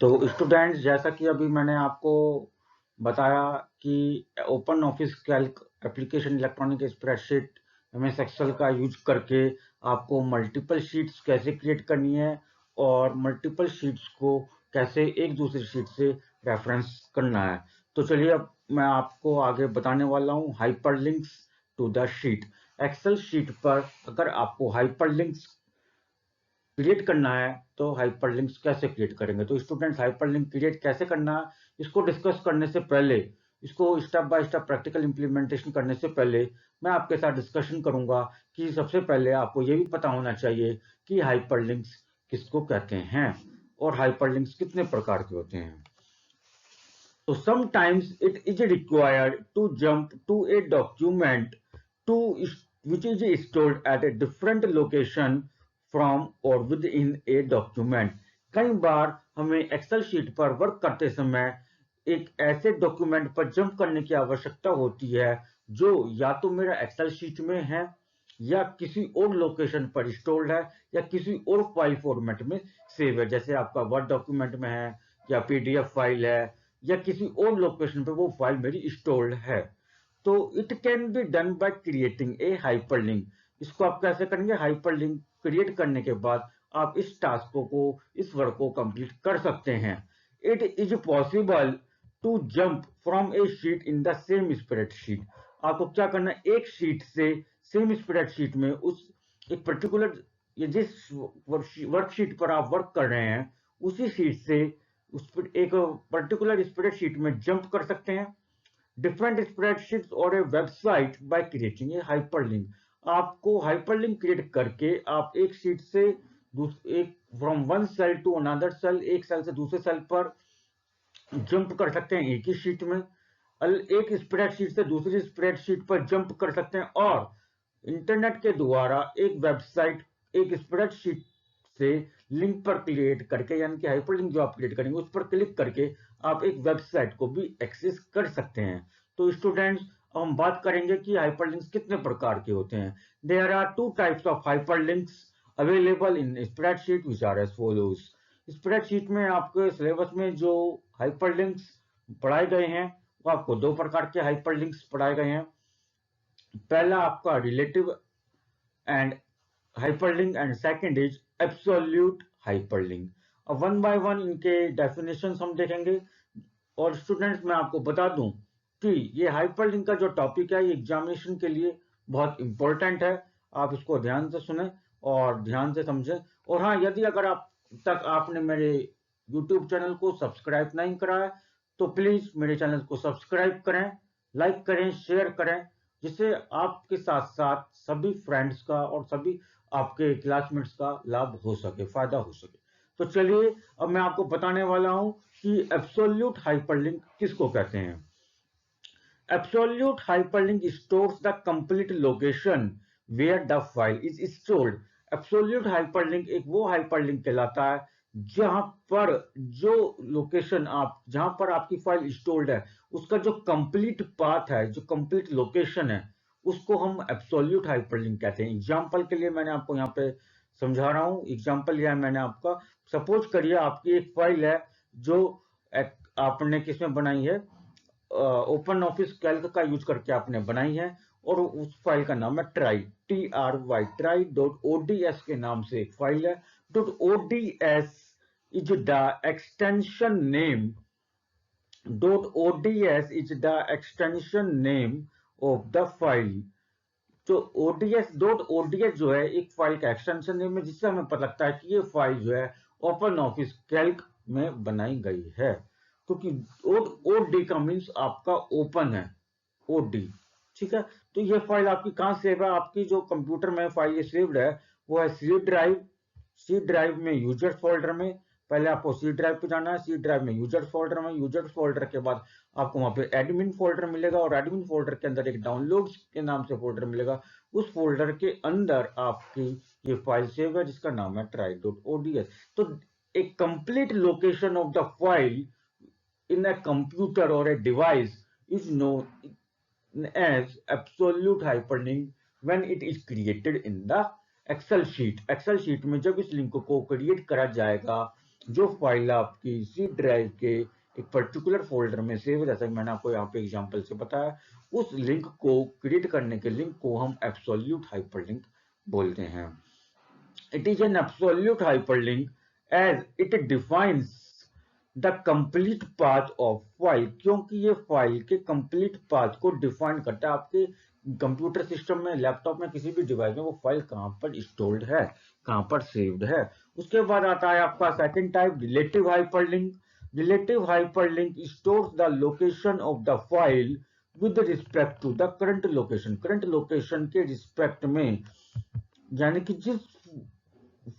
[SPEAKER 1] तो स्टूडेंट्स, जैसा कि अभी मैंने आपको बताया कि Open office Calc application electronic spreadsheet MS Excel का यूज करके आपको मल्टीपल शीट्स कैसे क्रिएट करनी है और मल्टीपल शीट्स को कैसे एक दूसरी शीट से रेफरेंस करना है। तो चलिए अब मैं आपको आगे बताने वाला हूँ hyperlinks to the sheet. Excel sheet पर अगर आपको हाइपरलिंक्स क्रिएट करना है तो हाइपरलिंक्स कैसे क्रिएट करेंगे। तो स्टूडेंट्स, हाइपरलिंक क्रिएट कैसे करना है इसको डिस्कस करने से पहले, इसको step by step practical implementation करने से पहले मैं आपके साथ डिस्कशन करूंगा कि सबसे पहले आपको ये भी पता होना चाहिए कि हाइपरलिंक्स किसको कहते हैं और हाइपरलिंक्स कितने प्रकार के होते हैं। So sometimes it is required to jump to a document to which is stored at a different location from or within a document। कई बार हमें एक्सेल शीट पर वर्क करते समय एक ऐसे डॉक्यूमेंट पर जंप करने की आवश्यकता होती है जो या तो मेरा एक्सेल शीट में है या किसी और लोकेशन पर स्टोर्ड है या किसी और फाइल फॉर्मेट में सेव है, जैसे आपका वर्ड डॉक्यूमेंट में है या पीडीएफ फाइल है या किसी और लोकेशन पे वो फाइल मेरी स्टोर्ड है। तो it can be done by creating a hyperlink. इसको आप कैसे करेंगे? हाइपरलिंक क्रिएट करने के बाद आप इस टास्क को, इस वर्क को कंप्लीट कर सकते हैं। It is possible to jump from a sheet in the same spreadsheet. आपको क्या करना है? एक शीट से सेम स्प्रेडशीट में उस एक पर्टिकुलर जिस वर्कशीट पर आप वर्क कर रहे हैं उसी शीट से उस पर एक पर्टिकुलर स्प्रेडशीट में जंप कर सकते हैं डिफरेंट स्प्रेडशीट्स और a website by creating a hyperlink. आपको हाइपरलिंक क्रिएट करके आप एक शीट से एक from one cell to another cell, एक सेल से दूसरे सेल पर जंप कर सकते हैं एक ही शीट में, एक स्प्रेडशीट से दूसरी स्प्रेडशीट पर जंप कर सकते हैं और इंटरनेट के द्वारा एक वेबसाइट एक स्प्रेडशीट से लिंक पर क्रिएट करके, यानी कि हाइपरलिंक जो आप क्रिएट करेंगे उस पर क्लिक करके आप एक वेबसाइट को भी एक्सेस कर सकते हैं। तो स्टूडेंट्स, हम बात करेंगे कि हाइपरलिंक्स कितने प्रकार के होते हैं। There are two types of hyperlinks available in spreadsheet which are as follows. Spreadsheet में आपके सिलेबस में जो हाइपरलिंक्स पढ़ाए गए हैं वो आपको दो प्रकार के हाइपरलिंक्स पढ़ाए गए हैं। पहला आपका relative and hyperlink and second is absolute hyperlink. अब वन बाय वन इनके डेफिनेशंस हम देखेंगे। और स्टूडेंट्स, मैं आपको बता दूं कि ये हाइपरलिंक का जो टॉपिक है ये एग्जामिनेशन के लिए बहुत इंपॉर्टेंट है। आप इसको ध्यान से सुने और ध्यान से समझें। और हाँ, यदि अगर आप तक आपने मेरे YouTube चैनल को सब्सक्राइब नहीं करा है तो प्लीज मेरे चैनल को सब्सक्राइब करें, लाइक करें, शेयर करें, जिससे आपके साथ साथ सभी फ्रेंड्स का और सभी आपके क्लासमेट्स का लाभ हो सके, फायदा हो सके। तो चलिए अब मैं आपको बताने वाला हूं कि एब्सोल्यूट हाइपरलिंक किसको कहते हैं। Absolute hyperlink stores the complete location where the file is stored। Absolute hyperlink एक वो hyperlink कहलाता है जहां पर जो लोकेशन आप जहां पर आपकी फाइल स्टोर्ड है उसका जो कंप्लीट पाथ है, जो कंप्लीट लोकेशन है, उसको हम एब्सोल्यूट हाइपरलिंक कहते हैं। एग्जांपल के लिए मैंने आपको यहाँ पे समझा रहा हूँ। एग्जांपल यह है मैंने आपका, सपोज करिए आपकी एक फाइल है जो आपने किसमें बनाई है, ओपन ऑफिस कैल्क का यूज करके आपने बनाई है और उस फाइल का नाम है ट्राई, try.ods के नाम से एक फाइल है। .ods is the extension name, .ods is the extension name of the file. तो ods जो है एक फाइल का एक्सटेंशन नेम है जिससे हमें पता लगता है कि ये फाइल जो है ओपन ऑफिस कैल्क में बनाई गई है, क्योंकि ओडी का मीन्स आपका ओपन है, ओडी। ठीक है, तो ये फाइल आपकी कहां सेव है? आपकी जो कंप्यूटर में फाइल ये सेव्ड है वो है सी ड्राइव। सी ड्राइव में यूजर्स फोल्डर में, पहले आपको सी ड्राइव पे जाना है, सी ड्राइव में यूजर्स फोल्डर में, यूजर्स फोल्डर के बाद आपको वहां पे एडमिन फोल्डर मिलेगा और एडमिन फोल्डर के अंदर एक डाउनलोड्स के नाम से फोल्डर मिलेगा। उस फोल्डर के अंदर आपकी ये फाइल सेव है जिसका नाम है try.ods। तो एक complete location of the file in a computer or a device is known as absolute hyperlink when it is created in the Excel sheet। Excel sheet में जब इस लिंक को क्रिएट करा जाएगा जो फाइल आपकी सी ड्राइव के एक पर्टिकुलर फोल्डर में सेव है, जैसा कि मैंने आपको यहाँ पे एग्जांपल से बताया, उस लिंक को क्रिएट करने के लिंक को हम एब्सोल्यूट हाइपरलिंक बोलते हैं। It is an absolute hyperlink as it defines the complete path of file, क्योंकि ये फाइल के कंप्लीट पाथ को डिफाइन करता है। आपके कंप्यूटर सिस्टम में, लैपटॉप में, किसी भी डिवाइस में वो फाइल कहाँ पर स्टोर्ड है, कहाँ पर सेव्ड है। उसके बाद आता है आपका second type, relative hyperlink. Relative hyperlink stores the location of the file with respect to the current location. Current location के रिस्पेक्ट में, यानी कि जिस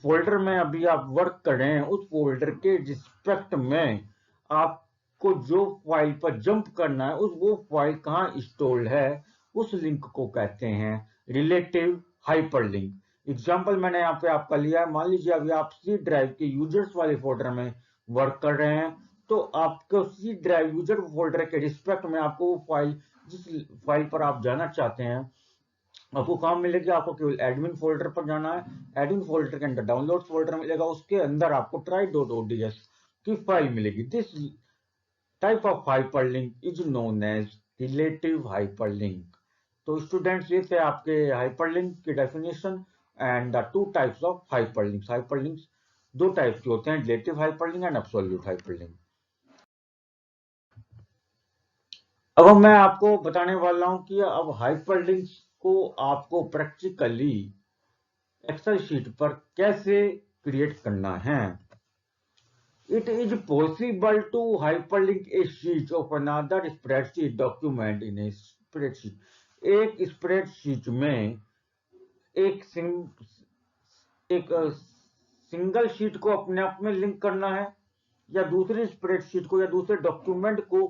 [SPEAKER 1] फोल्डर में अभी आप वर्क कर रहे हैं उस फोल्डर के रिस्पेक्ट में आपको जो फाइल पर जंप करना है, उस वो फाइल कहाँ स्टोर्ड है, उस लिंक को कहते हैं रिलेटिव हाइपरलिंक। एग्जांपल मैंने यहाँ पे आपका लिया है, मान लीजिए अभी आप सी ड्राइव के यूजर्स वाले फोल्डर में वर्क कर रहे हैं, तो आपको सी ड्राइव यूजर फोल्डर के रिस्पेक्ट में आपको वो फाइल, जिस फाइल पर आप जाना चाहते हैं, आपको कहाँ मिलेगी, आपको केवल एडमिन फोल्डर पर जाना है। एडमिन फोल्डर के अंदर डाउनलोड फोल्डर मिलेगा, उसके अंदर आपको try.ods की फाइल मिलेगी। This type of hyperlink is known as relative hyperlink. तो स्टूडेंट्स, ये थे आपके हाइपरलिंक की definition and the two types of hyperlinks. Hyperlinks दो टाइप्स के होते हैं, relative hyperlink and absolute hyperlink. अब मैं आपको बताने वाला हूं कि अब हाइपरलिंक्स को आपको प्रैक्टिकली एक्सेल शीट पर कैसे क्रिएट करना है। It is possible to hyperlink a sheet of another spreadsheet document in a spreadsheet. एक स्प्रेडशीट में एक सिंगल शीट को अपने आप में लिंक करना है, या दूसरी स्प्रेडशीट को या दूसरे डॉक्यूमेंट को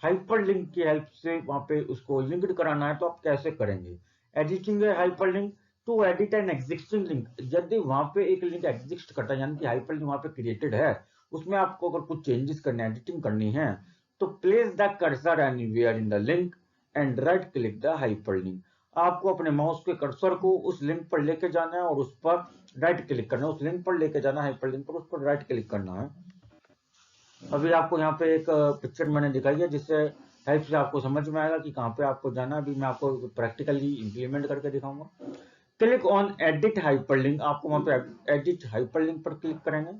[SPEAKER 1] हाइपरलिंक की हेल्प से वहां पे उसको लिंक्ड कराना है, तो आप कैसे करेंगे। एडिटिंग है hyperlink to edit an existing link. यदि वहां पे एक लिंक एग्जिस्ट करता है, यानी कि हाइपरलिंक वहां पे क्रिएटेड है, उसमें आपको अगर कुछ चेंजेस करने, एडिटिंग करनी है, तो place the cursor anywhere in the link and right click the hyperlink. आपको अपने माउस के कर्सर को उस लिंक पर लेके जाना है और उस पर राइट क्लिक करना है, उस लिंक पर लेके जाना है, हाइपरलिंक पर, उस पर राइट क्लिक करना है। अभी आपको यहाँ पे एक पिक्चर मैंने दिखाई है, जिससे हेल्प से आपको समझ में आएगा कि कहाँ पे आपको जाना है। अभी मैं आपको प्रैक्टिकली इंप्लीमेंट करके दिखाऊंगा। क्लिक ऑन एडिट हाइपरलिंक, आपको वहां पे एडिट हाइपरलिंक पर क्लिक करेंगे।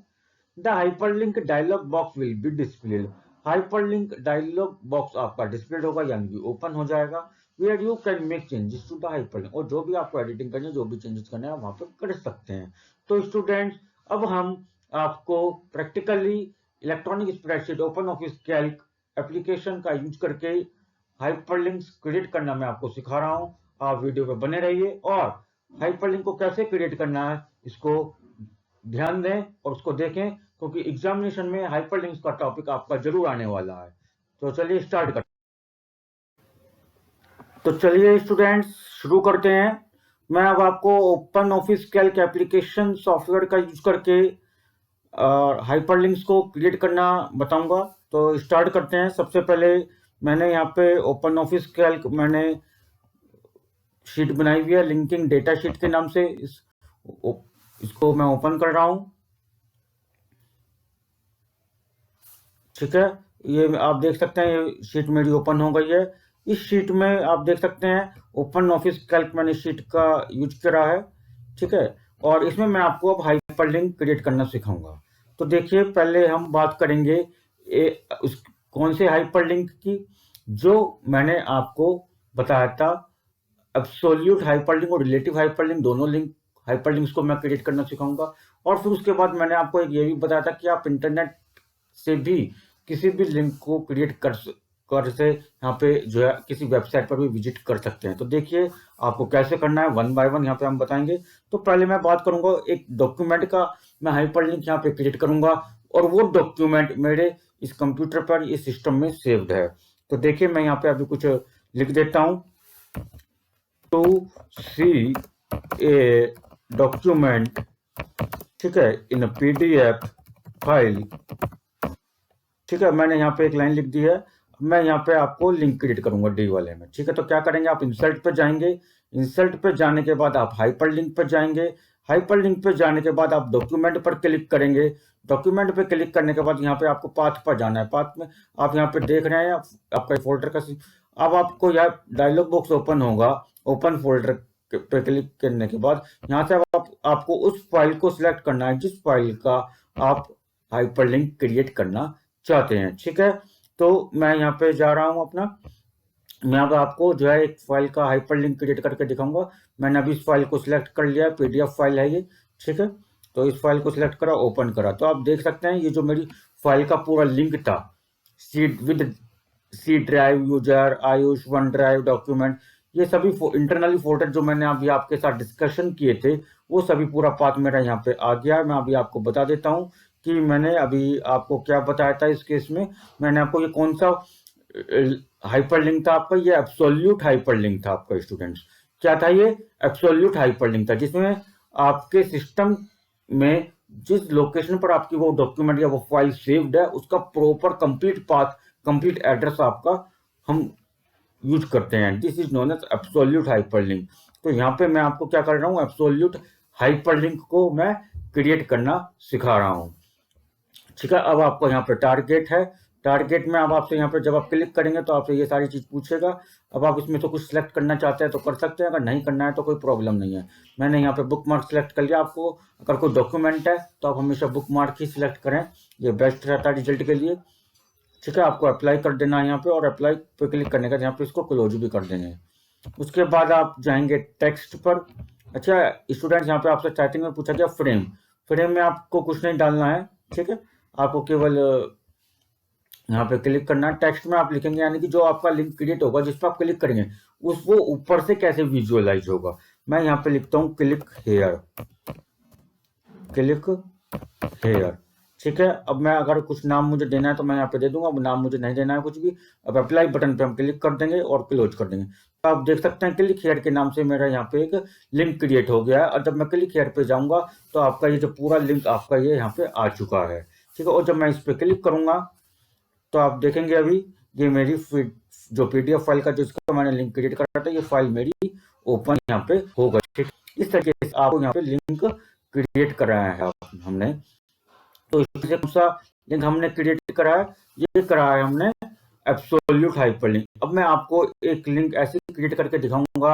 [SPEAKER 1] The hyperlink dialog box will be displayed. Hyperlink dialog box आपका डिस्प्लेड होगा, यानी कि ओपन हो जाएगा। Where you can make changes to the hyperlink, और जो भी आपको एडिटिंग करनी है, जो भी चेंजेस करने हैं, वहां पे कर सकते हैं। तो स्टूडेंट्स, अब हम आपको practically electronic spreadsheet, open office Calc application का यूज करके हाइपरलिंक्स क्रिएट करना मैं आपको सिखा रहा हूं। आप वीडियो पे बने रहिए और हाइपरलिंक को कैसे क्रिएट करना है इसको ध्यान दें और उसको देखें, क्योंकि एग्जामिनेशन में हाइपरलिंक्स का टॉपिक आपका जरूर आने वाला है। तो चलिए स्टार्ट करते हैं। तो चलिए स्टूडेंट्स, शुरू करते हैं। मैं अब आपको open office Calc application software का यूज करके हाइपरलिंक्स को क्रिएट करना बताऊंगा। तो स्टार्ट करते हैं। सबसे पहले मैंने यहाँ पे ओपन ऑफिस कैल्क मैंने शीट बनाई हुई है, लिंकिंग डेटा शीट के नाम से। इसको मैं ओपन कर रहा हूं। ठीक है, ये आप देख सकते हैं, ये शीट मेरी ओपन हो गई है। इस शीट में आप देख सकते हैं ओपन ऑफिस कैल्क मैंने शीट का यूज करा है। ठीक है, और इसमें मैं आपको अब हाइपरलिंक क्रिएट करना सिखाऊंगा। तो देखिए, पहले हम बात करेंगे कौन से हाइपरलिंक की, जो मैंने आपको बताया था। एब्सोल्यूट हाइपरलिंक और रिलेटिव हाइपरलिंक, दोनों लिंक हाइपरलिंक्स को मैं क्रिएट करना सिखाऊंगा। और फिर उसके बाद मैंने आपको एक ये भी बताया था कि आप इंटरनेट से भी किसी भी लिंक को क्रिएट कर से यहाँ पे जो है किसी वेबसाइट पर भी विजिट कर सकते हैं। तो देखिए आपको कैसे करना है, वन बाय वन यहाँ पे हम बताएंगे। तो पहले मैं बात करूंगा एक डॉक्यूमेंट का, मैं हाइपरलिंक यहाँ पे क्रिएट करूंगा और वो डॉक्यूमेंट मेरे इस कंप्यूटर पर, इस सिस्टम में सेव्ड है। तो देखिए, मैं यहाँ पे अभी कुछ लिख देता हूँ। टू सी ए डॉक्यूमेंट, ठीक है, इन पीडीएफ फाइल। ठीक है, मैंने यहाँ पे एक लाइन लिख दी है। मैं यहाँ पे आपको लिंक क्रिएट करूंगा डी वाले में। ठीक है, तो क्या करेंगे, आप इंसर्ट पे जाएंगे। इंसर्ट पे जाने के बाद आप हाइपरलिंक पे जाएंगे। हाइपरलिंक पे जाने के बाद आप डॉक्यूमेंट पर क्लिक करेंगे। डॉक्यूमेंट पे क्लिक करने के बाद यहाँ पे आपको पाथ पर जाना है। पाथ में आप यहाँ पे देख रहे हैं आपका फोल्डर का। अब आपको यह डायलॉग बॉक्स ओपन होगा। ओपन फोल्डर पे क्लिक करने के बाद यहाँ से आपको उस फाइल को सिलेक्ट करना है जिस फाइल का आप हाइपरलिंक क्रिएट करना चाहते हैं। ठीक है, तो मैं यहाँ पे जा रहा हूँ अपना। मैं अब आपको जो है एक फाइल का हाइपरलिंक क्रिएट करके दिखाऊंगा। मैंने अभी इस फाइल को सिलेक्ट कर लिया, पीडीएफ फाइल है ये। ठीक है, तो इस फाइल को सिलेक्ट करा, ओपन करा, तो आप देख सकते हैं ये जो मेरी फाइल का पूरा लिंक था, C drive, user, Ayush, One Drive, document, ये सभी इंटरनली फोल्डर जो मैंने अभी आपके साथ डिस्कशन किए थे वो सभी पूरा पाथ मेरा यहाँ पे आ गया है। मैं अभी आपको बता देता हूँ कि मैंने अभी आपको क्या बताया था इस केस में। मैंने आपको ये कौन सा हाइपरलिंक था आपका, ये एब्सोल्यूट हाइपरलिंक था आपका स्टूडेंट्स। क्या था ये? एब्सोल्यूट हाइपरलिंक था, जिसमें आपके सिस्टम में जिस लोकेशन पर आपकी वो डॉक्यूमेंट या वो फाइल सेव्ड है उसका proper complete path, complete address आपका हम यूज करते हैं। This is known as absolute hyperlink. तो यहाँ पे मैं आपको क्या कर रहा हूँ, एब्सोल्यूट हाइपरलिंक को मैं क्रिएट करना सिखा रहा हूँ। ठीक है, अब आपको यहाँ पे टारगेट है। टारगेट में अब आपसे यहाँ पे जब आप क्लिक करेंगे तो आपसे ये सारी चीज पूछेगा। अब आप इसमें से कुछ सिलेक्ट करना चाहते हैं तो कर सकते हैं, अगर नहीं करना है तो कोई प्रॉब्लम नहीं है। मैंने यहाँ पे बुक मार्क सिलेक्ट कर लिया। आपको अगर कोई डॉक्यूमेंट है तो आप हमेशा बुक मार्क ही सिलेक्ट करें, ये बेस्ट रहता है रिजल्ट के लिए। ठीक है, आपको अप्लाई कर देना है यहाँ पे, और अप्लाई पे क्लिक करने का यहाँ पे इसको क्लोज भी कर देंगे। उसके बाद आप जाएंगे टेक्स्ट पर। अच्छा स्टूडेंट्स, यहाँ पे आपसे स्टार्टिंग में पूछा गया फ्रेम। फ्रेम में आपको कुछ नहीं डालना है। ठीक है, आपको केवल यहाँ पे क्लिक करना है। टेक्स्ट में आप लिखेंगे, यानी कि जो आपका लिंक क्रिएट होगा जिस पर आप क्लिक करेंगे उस वो ऊपर से कैसे विजुअलाइज होगा। मैं यहाँ पे लिखता हूँ क्लिक हेयर, क्लिक हेयर। ठीक है, अब मैं अगर कुछ नाम मुझे देना है तो मैं यहाँ पे दे दूंगा। अब नाम मुझे नहीं देना है कुछ भी। अब अप्लाई बटन पे हम क्लिक कर देंगे और क्लोज कर देंगे। तो आप देख सकते हैं क्लिक हेयर के नाम से मेरा यहाँ पे एक लिंक क्रिएट हो गया है। और जब मैं क्लिक हेयर पे जाऊंगा तो आपका ये जो पूरा लिंक आपका ये यहाँ पे आ चुका है। ठीक है, और जब मैं इस पे क्लिक करूंगा तो आप देखेंगे अभी ये मेरी जो पीडीएफ फाइल का जिसका मैंने लिंक क्रिएट करा था, ये फाइल मेरी ओपन यहाँ पे हो गई। ठीक, इस तरीके से आपको यहाँ पे लिंक क्रिएट कराया है हमने। तो इससे कौन सा लिंक हमने क्रिएट करा है? ये करा है हमने एब्सोल्यूट हाइपरलिंक। अब मैं आपको एक लिंक ऐसे क्रिएट करके दिखाऊंगा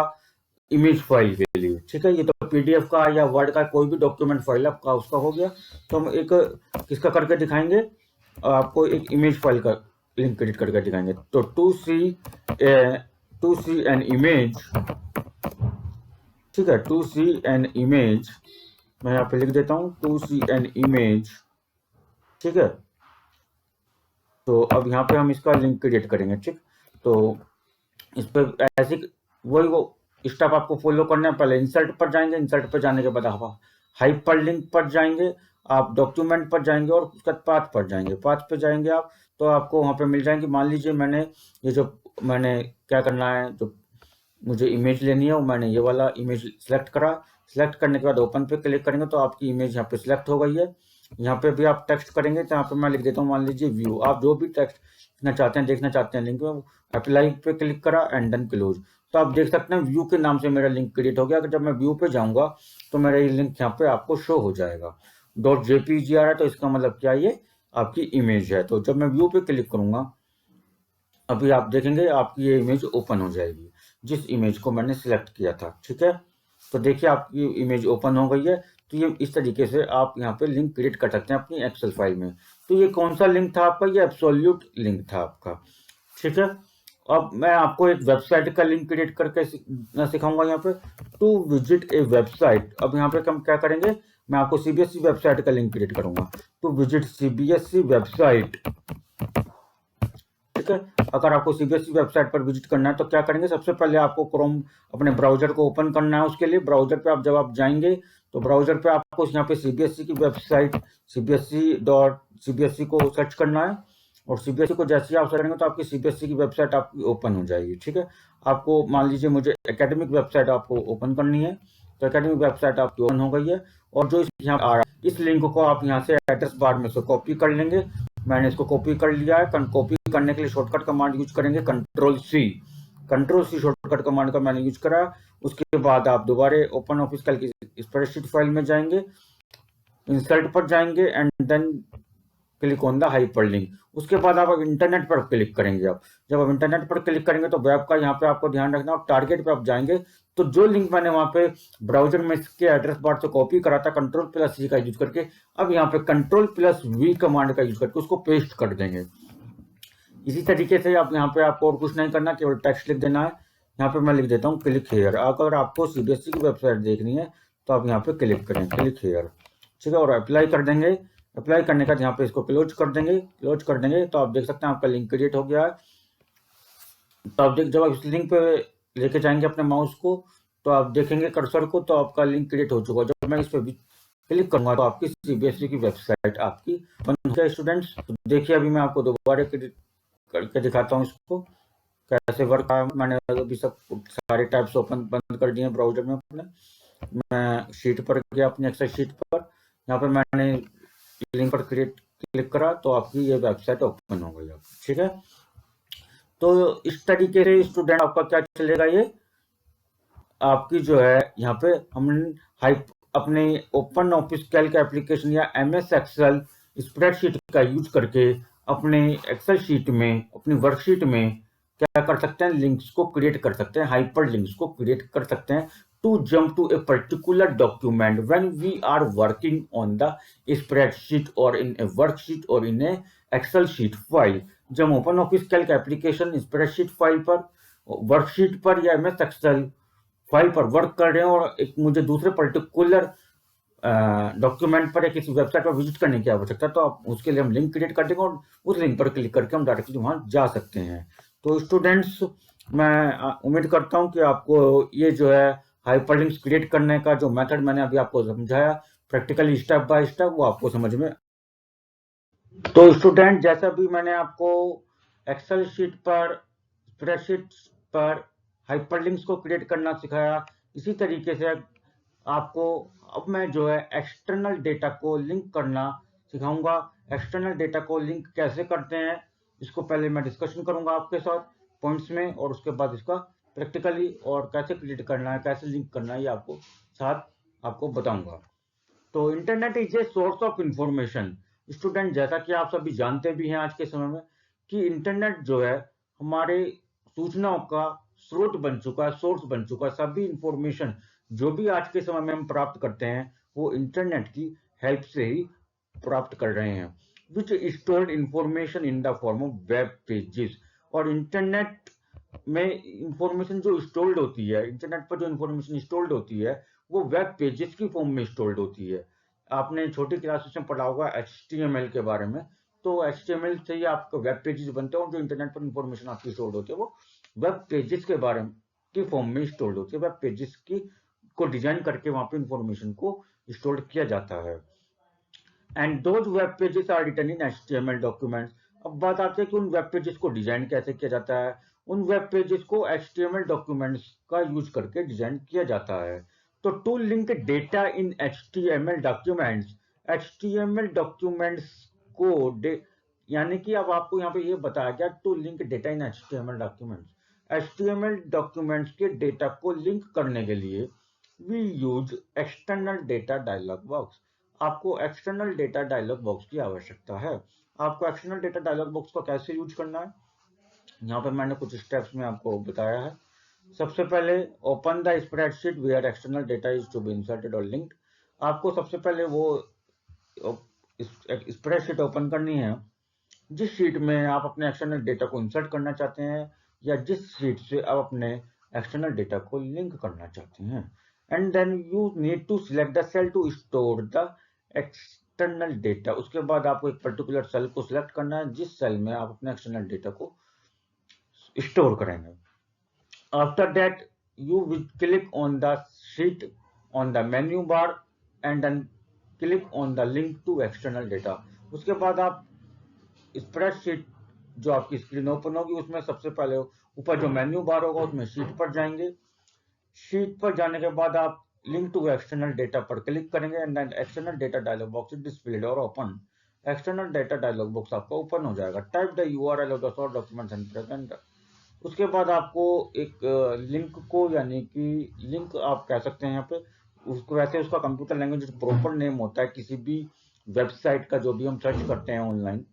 [SPEAKER 1] इमेज फाइल के लिए। ठीक है, ये तो पीडीएफ का या वर्ड का कोई भी डॉक्यूमेंट फाइल आपका उसका हो गया। तो हम एक किसका करके दिखाएंगे, आपको एक इमेज फाइल का लिंक क्रिएट करके दिखाएंगे। तो टू सी एन इमेज, ठीक है, टू सी एन इमेज, मैं यहाँ पे लिख देता हूँ टू सी एन इमेज। ठीक है, तो अब यहाँ पे हम इसका लिंक क्रिएट करेंगे। ठीक, तो इस पर ऐसे वही वो स्टेप आपको फॉलो करना है। पहले इंसर्ट पर जाएंगे, इंसर्ट पर जाने के बाद आप हाइपरलिंक पर जाएंगे, आप डॉक्यूमेंट पर जाएंगे और उसका पाथ पर जाएंगे। पाथ पे जाएंगे आप तो आपको वहाँ पे मिल जाएंगे। मान लीजिए मैंने क्या करना है, जो मुझे इमेज लेनी है वो मैंने ये वाला इमेज सिलेक्ट करा। सिलेक्ट करने के बाद ओपन पे क्लिक करेंगे तो आपकी इमेज यहाँ पे सिलेक्ट हो गई है। यहाँ पे भी आप टेक्स्ट करेंगे तो यहाँ पे मैं लिख देता हूँ, मान लीजिए व्यू। आप जो भी टेक्स्ट लिखना चाहते हैं, देखना चाहते हैं लिंक में, अप्लाई पे क्लिक करा एंड देन क्लोज। तो आप देख सकते हैं व्यू के नाम से मेरा लिंक क्रिएट हो गया। अगर जब मैं व्यू पे जाऊंगा तो मेरा ये लिंक यहाँ पे आपको शो हो जाएगा। .jpg आ रहा है तो इसका मतलब क्या, ये आपकी इमेज है। तो जब मैं व्यू पे क्लिक करूंगा अभी आप देखेंगे आपकी ये इमेज ओपन हो जाएगी, जिस इमेज को मैंने सिलेक्ट किया था। ठीक है, तो देखिए आपकी इमेज ओपन हो गई है। तो ये इस तरीके से आप यहाँ पे लिंक क्रिएट कर सकते हैं अपनी एक्सेल फाइल में। तो ये कौन सा लिंक था आपका? ये एब्सोल्यूट लिंक था आपका। ठीक है, अब मैं आपको एक वेबसाइट का लिंक क्रिएट करके सिखाऊंगा यहाँ पे, टू विजिट ए वेबसाइट। अब यहाँ पे हम क्या करेंगे, मैं आपको सीबीएसई वेबसाइट का लिंक क्रिएट करूंगा, टू विजिट सीबीएसई वेबसाइट। ठीक है, अगर आपको सीबीएसई वेबसाइट पर विजिट करना है तो क्या करेंगे, सबसे पहले आपको क्रोम अपने ब्राउजर को ओपन करना है। उसके लिए ब्राउजर पे जब आप जाएंगे तो ब्राउजर पे आपको यहाँ पे सीबीएसई की वेबसाइट cbse.cbse को सर्च करना है। और सीबीएसई को जैसे ही आप सर्च करेंगे तो आपकी सीबीएसई की वेबसाइट आपकी ओपन हो जाएगी। ठीक है, आपको मान लीजिए मुझे एकेडमिक वेबसाइट आपको ओपन करनी है, तो एकेडमिक वेबसाइट आपकी ओपन हो गई है। और जो यहाँ आ रहा है इस लिंक को आप यहाँ से एड्रेस बार में से कॉपी कर लेंगे। मैंने इसको कॉपी कर लिया है। कॉपी करने के लिए शॉर्टकट कमांड यूज करेंगे कंट्रोल सी शॉर्टकट कमांड का मैंने यूज करा। उसके बाद आप दोबारा Open office Calc spreadsheet file में जाएंगे। इंसर्ट पर जाएंगे and then click on the hyperlink. उसके बाद आप इंटरनेट पर क्लिक करेंगे। आप जब आप इंटरनेट पर क्लिक करेंगे तो वेब का यहाँ पे आपको ध्यान रखना, और टारगेट पे आप जाएंगे तो जो लिंक मैंने वहां पे ब्राउजर में इसके एड्रेस बार से कॉपी करा था Ctrl+C का यूज करके, अब यहाँ पे Ctrl+V कमांड का यूज करके उसको पेस्ट कर देंगे। इसी तरीके से आप यहाँ पे आपको और कुछ नहीं करना, केवल टेक्स्ट लिख देना है। यहाँ पे मैं लिख देता हूँ क्लिक हेयर। अगर आपको सीबीएसई की वेबसाइट देखनी है तो आप यहाँ पे क्लिक करें क्लिक हेयर, ठीक है, और अप्लाई कर देंगे। अप्लाई करने का यहाँ पे इसको क्लोज कर देंगे। क्लोज कर देंगे तो आप देख सकते हैं आपका लिंक क्रिएट हो गया है। तो आप जब आप इस लिंक पे लेके जाएंगे अपने माउस को तो आप देखेंगे कर्सर को, तो आपका लिंक क्रिएट हो चुका है। जब मैं इस पे क्लिक करूंगा तो आपकी सीबीएसई की वेबसाइट आपकी बंद हो गई। स्टूडेंट्स तो देखिए अभी मैं आपको दोबारा करके दिखाता हूँ इसको कैसे वर्क है। मैंने अभी सब सारे टैब्स ओपन बंद कर दिए ब्राउजर में अपने। मैं शीट पर गया अपनी एक्सेल शीट पर, यहाँ पर मैंने लिंक पर क्लिक करा तो आपकी ये वेबसाइट ओपन हो गई। ठीक है, तो इस तरीके से स्टूडेंट आपका क्या चलेगा, ये आपकी जो है यहाँ पे हम अपने ओपन ऑफिस कैल्क एप्लीकेशन या MS एक्सेल स्प्रेडशीट का यूज करके अपने एक्सेल शीट में, अपनी वर्कशीट में क्या कर सकते हैं, लिंक्स को क्रिएट कर सकते हैं, हाइपर लिंक्स को क्रिएट कर सकते हैं to jump to a particular document when we are working on the spreadsheet और इन ए वर्कशीट और in a Excel sheet file. जब Open office Calc application spreadsheet file पर, वर्कशीट पर या MS एक्सेल फाइल पर वर्क कर रहे हैं और एक मुझे दूसरे पर्टिकुलर डॉक्यूमेंट पर या किसी वेबसाइट पर विजिट करने की आवश्यकता, तो आप उसके लिए हम लिंक क्रिएट कर देंगे और उस लिंक पर क्लिक करके हम डायरेक्टली वहां जा सकते हैं। तो स्टूडेंट्स मैं उम्मीद करता हूं कि आपको ये जो है हाइपरलिंक्स क्रिएट करने का जो मेथड मैंने अभी आपको समझाया प्रैक्टिकली स्टेप बाय स्टेप, वो आपको समझ में। तो स्टूडेंट जैसा भी मैंने आपको एक्सेल शीट पर, स्प्रेडशीट पर हाइपरलिंक्स को क्रिएट करना सिखाया, इसी तरीके से आपको अब मैं जो है एक्सटर्नल डेटा को लिंक करना सिखाऊंगा। एक्सटर्नल डेटा को लिंक कैसे करते हैं इसको पहले मैं डिस्कशन करूंगा आपके साथ पॉइंट्स में, और उसके बाद इसका प्रैक्टिकली और कैसे क्रिएट करना है, कैसे लिंक करना है, ये आपको बताऊंगा। तो internet is a source of information. Student जैसा कि आप सभी जानते भी हैं आज के समय में कि इंटरनेट जो है हमारे सूचनाओं का स्रोत बन चुका है, सोर्स बन चुका है। सभी इंफॉर्मेशन जो भी आज के समय में हम प्राप्त करते हैं वो इंटरनेट की हेल्प से ही प्राप्त कर रहे हैं, which stored information in the form of web pages. और इंटरनेट में इंफॉर्मेशन जो स्टोर्ड होती है, इंटरनेट पर जो इंफॉर्मेशन स्टोर्ड होती है वो वेब पेजेस की फॉर्म में स्टोर्ड होती है। आपने छोटी क्लासेस में पढ़ा होगा HTML के बारे में, तो HTML से ही आपके वेब पेजेस बनते हैं और जो इंटरनेट पर इंफॉर्मेशन आपकी स्टोर्ड होती है वो वेब पेजेस के बारे में की फॉर्म में स्टोर्ड होती है। वेब पेजेस की को डिजाइन करके वहां पे इंफॉर्मेशन को स्टोर किया जाता है। And those web pages are written in HTML documents. अब बात आती है कि उन वेब पेजेस को डिजाइन कैसे किया जाता है। उन वेब पेजेस को HTML डॉक्यूमेंट्स का यूज करके डिजाइन किया जाता है। तो to link data in HTML documents, HTML documents को यानी कि अब आपको यहाँ पे ये बताया गया to link data in HTML documents. HTML documents के डेटा को लिंक करने के लिए we use external data dialog box. आपको एक्सटर्नल डेटा डायलॉग बॉक्स की आवश्यकता है। आपको एक्सटर्नल डेटा डायलॉग बॉक्स को कैसे यूज करना है, यहाँ पे मैंने कुछ स्टेप्स में आपको बताया है। सबसे पहले open the spreadsheet where external data is to be inserted और लिंक्ड। आपको सबसे पहले वो स्प्रेडशीट ओपन करनी है जिस शीट में आप अपने एक्सटर्नल डेटा को इंसर्ट करना चाहते हैं या जिस शीट से आप अपने एक्सटर्नल डेटा को लिंक करना चाहते हैं। And then you need to select the cell to store the external data. उसके बाद आपको एक पर्टिकुलर सेल को सिलेक्ट करना है जिस सेल में आप अपने एक्सटर्नल डेटा को स्टोर करेंगे। After that you will click on the sheet on the menu bar and then click on the link to external data। उसके बाद आप स्प्रेडशीट जो आपकी स्क्रीन ओपन होगी उसमें सबसे पहले ऊपर जो मेन्यू बार होगा उसमें शीट पर जाएंगे। शीट पर जाने के बाद आप लिंक टू एक्सटर्नल डेटा पर क्लिक करेंगे and then external data dialog box is displayed और open. External data dialog box आपका ओपन हो जाएगा। Type the URL of the source documents and present. उसके बाद आपको एक लिंक को, यानी कि लिंक आप कह सकते हैं यहाँ पे, उसको वैसे उसका कंप्यूटर लैंग्वेज प्रॉपर नेम होता है किसी भी वेबसाइट का, जो भी हम सर्च करते हैं ऑनलाइन।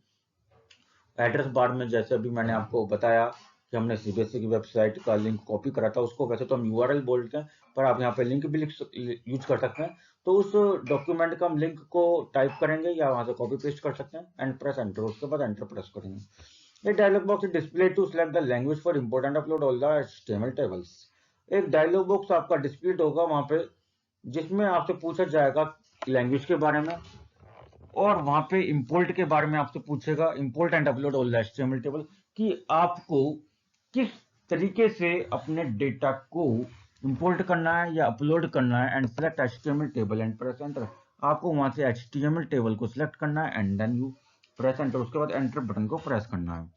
[SPEAKER 1] एड्रेस बार में जैसे अभी मैंने आपको बताया कि हमने सीबीएसई की वेबसाइट का लिंक कॉपी करा था, उसको वैसे तो हम यूआरएल बोलते हैं, पर आप यहाँ पे लिंक भी यूज कर सकते हैं। तो उस डॉक्यूमेंट का हम लिंक को टाइप करेंगे या वहां से कॉपी पेस्ट कर सकते हैं एंड प्रेस एंटर, उसके बाद एंटर प्रेस करेंगे। ये dialog box display to select the language for important upload all the HTML tables. एक डायलॉग बॉक्स आपका डिस्प्ले होगा वहां पे, जिसमें आपसे पूछा जाएगा लैंग्वेज के बारे में, और वहां पे इंपोर्ट के बारे में आपसे पूछेगा, import and upload all the HTML table, कि आपको किस तरीके से अपने डेटा को इंपोर्ट करना है या अपलोड करना है, and select HTML table and press enter. आपको वहां से एचटीएमएल टेबल को सिलेक्ट करना है and then you press enter, उसके बाद एंटर बटन को प्रेस करना है।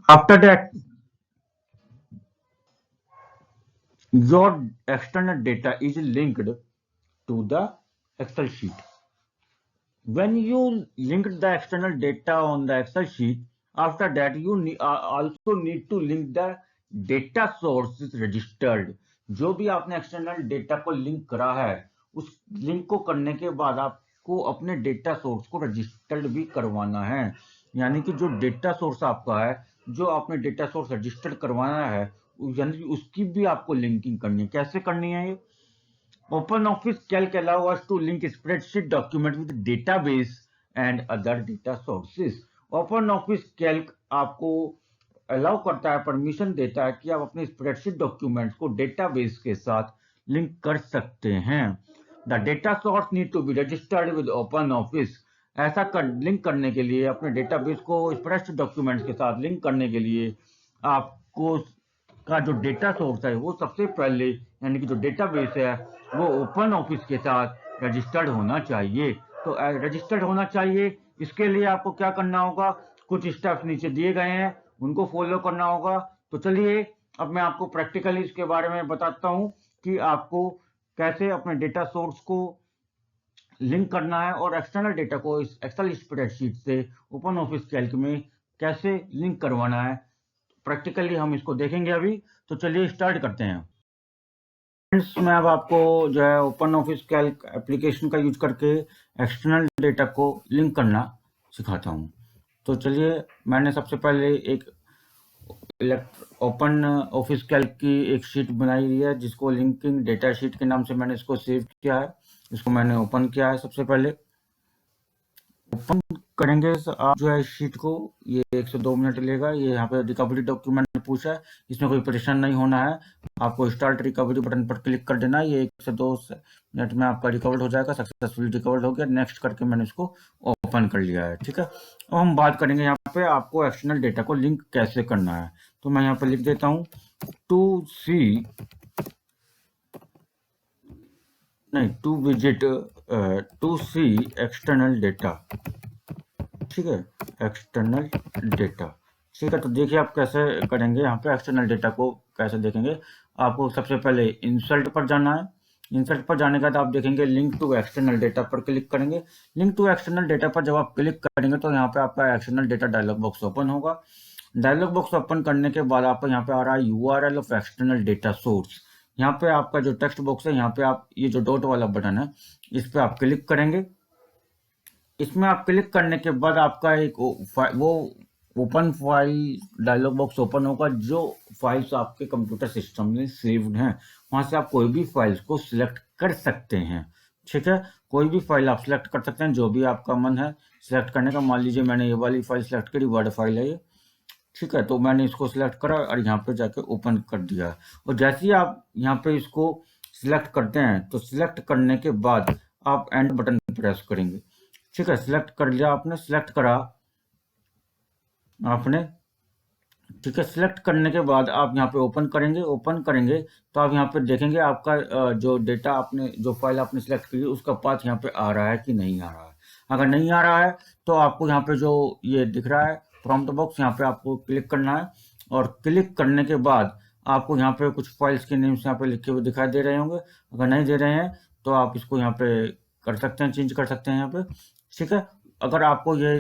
[SPEAKER 1] After that your external data is linked to the Excel sheet. When you link the external data on the Excel sheet, after that you also need to link the data sources registered. जो भी आपने एक्सटर्नल डेटा को लिंक करा है, उस लिंक को करने के बाद आपको अपने डेटा सोर्स को रजिस्टर्ड भी करवाना है। यानी कि जो डेटा सोर्स आपका है, जो आपने डेटा सोर्स रजिस्टर्ड करवाना है, यानी कि उसकी भी आपको लिंकिंग करनी है। कैसे करनी है ये? OpenOffice Calc allows us to link spreadsheet document with database and other data sources. OpenOffice Calc आपको अलाउ करता है, परमिशन देता है कि आप अपने स्प्रेडशीट डॉक्यूमेंट्स को डेटाबेस के साथ लिंक कर सकते हैं। The data source need to be registered with OpenOffice। ऐसा लिंक करने के लिए, अपने डेटाबेस को स्प्रेडशीट डॉक्यूमेंट्स के साथ लिंक करने के लिए, आपको का जो डेटा सोर्स है वो सबसे पहले, यानी कि जो डेटाबेस है वो OpenOffice के साथ रजिस्टर्ड होना चाहिए। तो रजिस्टर्ड होना चाहिए, इसके लिए आपको क्या करना होगा, कुछ स्टेप्स नीचे दिए गए हैं, उनको फॉलो करना होगा। तो चलिए अब मैं आपको प्रैक्टिकली इसके बारे में बताता हूं कि आपको कैसे अपने डेटा सोर्स को लिंक करना है और एक्सटर्नल डेटा को इस एक्सेल स्प्रेडशीट से OpenOffice कैल्क में कैसे लिंक करवाना है। प्रैक्टिकली हम इसको देखेंगे अभी। तो चलिए स्टार्ट करते हैं। फ्रेंड्स, मैं अब आपको जो है OpenOffice कैल्क एप्लीकेशन का यूज करके एक्सटर्नल डेटा को लिंक करना सिखाता हूं। तो चलिए, मैंने सबसे पहले एक OpenOffice कैल्क की एक शीट बनाई हुई है, जिसको लिंकिंग डेटा शीट के नाम से मैंने इसको सेव किया है। इसको मैंने ओपन किया है। सबसे पहले ओपन करेंगे तो आप जो है शीट को, ये 1 से 2 मिनट लेगा। ये यहाँ पे रिकवरी डॉक्यूमेंट पूछा है, इसमें कोई परेशान नहीं होना है। आपको स्टार्ट रिकवरी बटन पर क्लिक कर देना है। ये 1 से 2 मिनट में आपका रिकवर्ड हो जाएगा। सक्सेसफुली रिकवर्ड हो गया। नेक्स्ट करके मैंने इसको ओपन कर लिया है। ठीक है, अब हम बात करेंगे यहाँ पे आपको एक्सटर्नल डेटा को लिंक कैसे करना है। तो मैं यहाँ पे लिख देता हूँ टू सी एक्सटर्नल डेटा। ठीक है, एक्सटर्नल डेटा। ठीक है, तो देखिए आप कैसे करेंगे। यहाँ पे एक्सटर्नल डेटा को कैसे देखेंगे, आपको सबसे पहले इंसर्ट पर जाना है। इंसर्ट पर जाने के बाद आप देखेंगे लिंक टू एक्सटर्नल डेटा पर क्लिक करेंगे। लिंक टू एक्सटर्नल डेटा पर जब आप क्लिक करेंगे तो यहाँ पे आपका external data dialog box open होगा। डायलॉग बॉक्स ओपन करने के बाद आपको यहाँ पे आ रहा है URL of external data source. यहाँ पे आपका जो टेक्स्ट बॉक्स है, यहाँ पे आप ये जो डॉट वाला बटन है, इस पे आप क्लिक करेंगे। इसमें आप क्लिक करने के बाद आपका एक वो open file dialog box open होगा। जो फाइल्स आपके कंप्यूटर सिस्टम में सेव्ड हैं, वहां से आप कोई भी फाइल्स को सिलेक्ट कर सकते हैं। ठीक है, कोई भी फाइल आप सिलेक्ट कर सकते हैं, जो भी आपका मन है सिलेक्ट करने का। मान लीजिए मैंने ये वाली फाइल सिलेक्ट करी, वर्ड फाइल है ये। ठीक है, तो मैंने इसको सिलेक्ट करा और यहाँ पे जाके ओपन कर दिया। और जैसे ही आप यहाँ पे इसको सिलेक्ट करते हैं, तो सिलेक्ट करने के बाद आप एंड बटन प्रेस करेंगे। ठीक है, सिलेक्ट कर लिया आपने, सिलेक्ट करा आपने। ठीक है, सिलेक्ट करने के बाद आप यहाँ पे ओपन करेंगे। ओपन करेंगे तो आप यहाँ पे देखेंगे आपका जो डेटा आपने, जो फाइल आपने सिलेक्ट की, उसका पाथ यहाँ पे आ रहा है कि नहीं आ रहा है। अगर नहीं आ रहा है तो आपको यहाँ पे जो ये दिख रहा है प्रॉम्प्ट बॉक्स, यहाँ पे आपको क्लिक करना है। और क्लिक करने के बाद आपको यहाँ पे कुछ फाइल्स के नेम्स यहाँ पे लिखे हुए दिखाई दे रहे होंगे। अगर नहीं दे रहे हैं तो आप इसको यहाँ पे कर सकते हैं, चेंज कर सकते हैं यहाँ पे। ठीक है, अगर आपको ये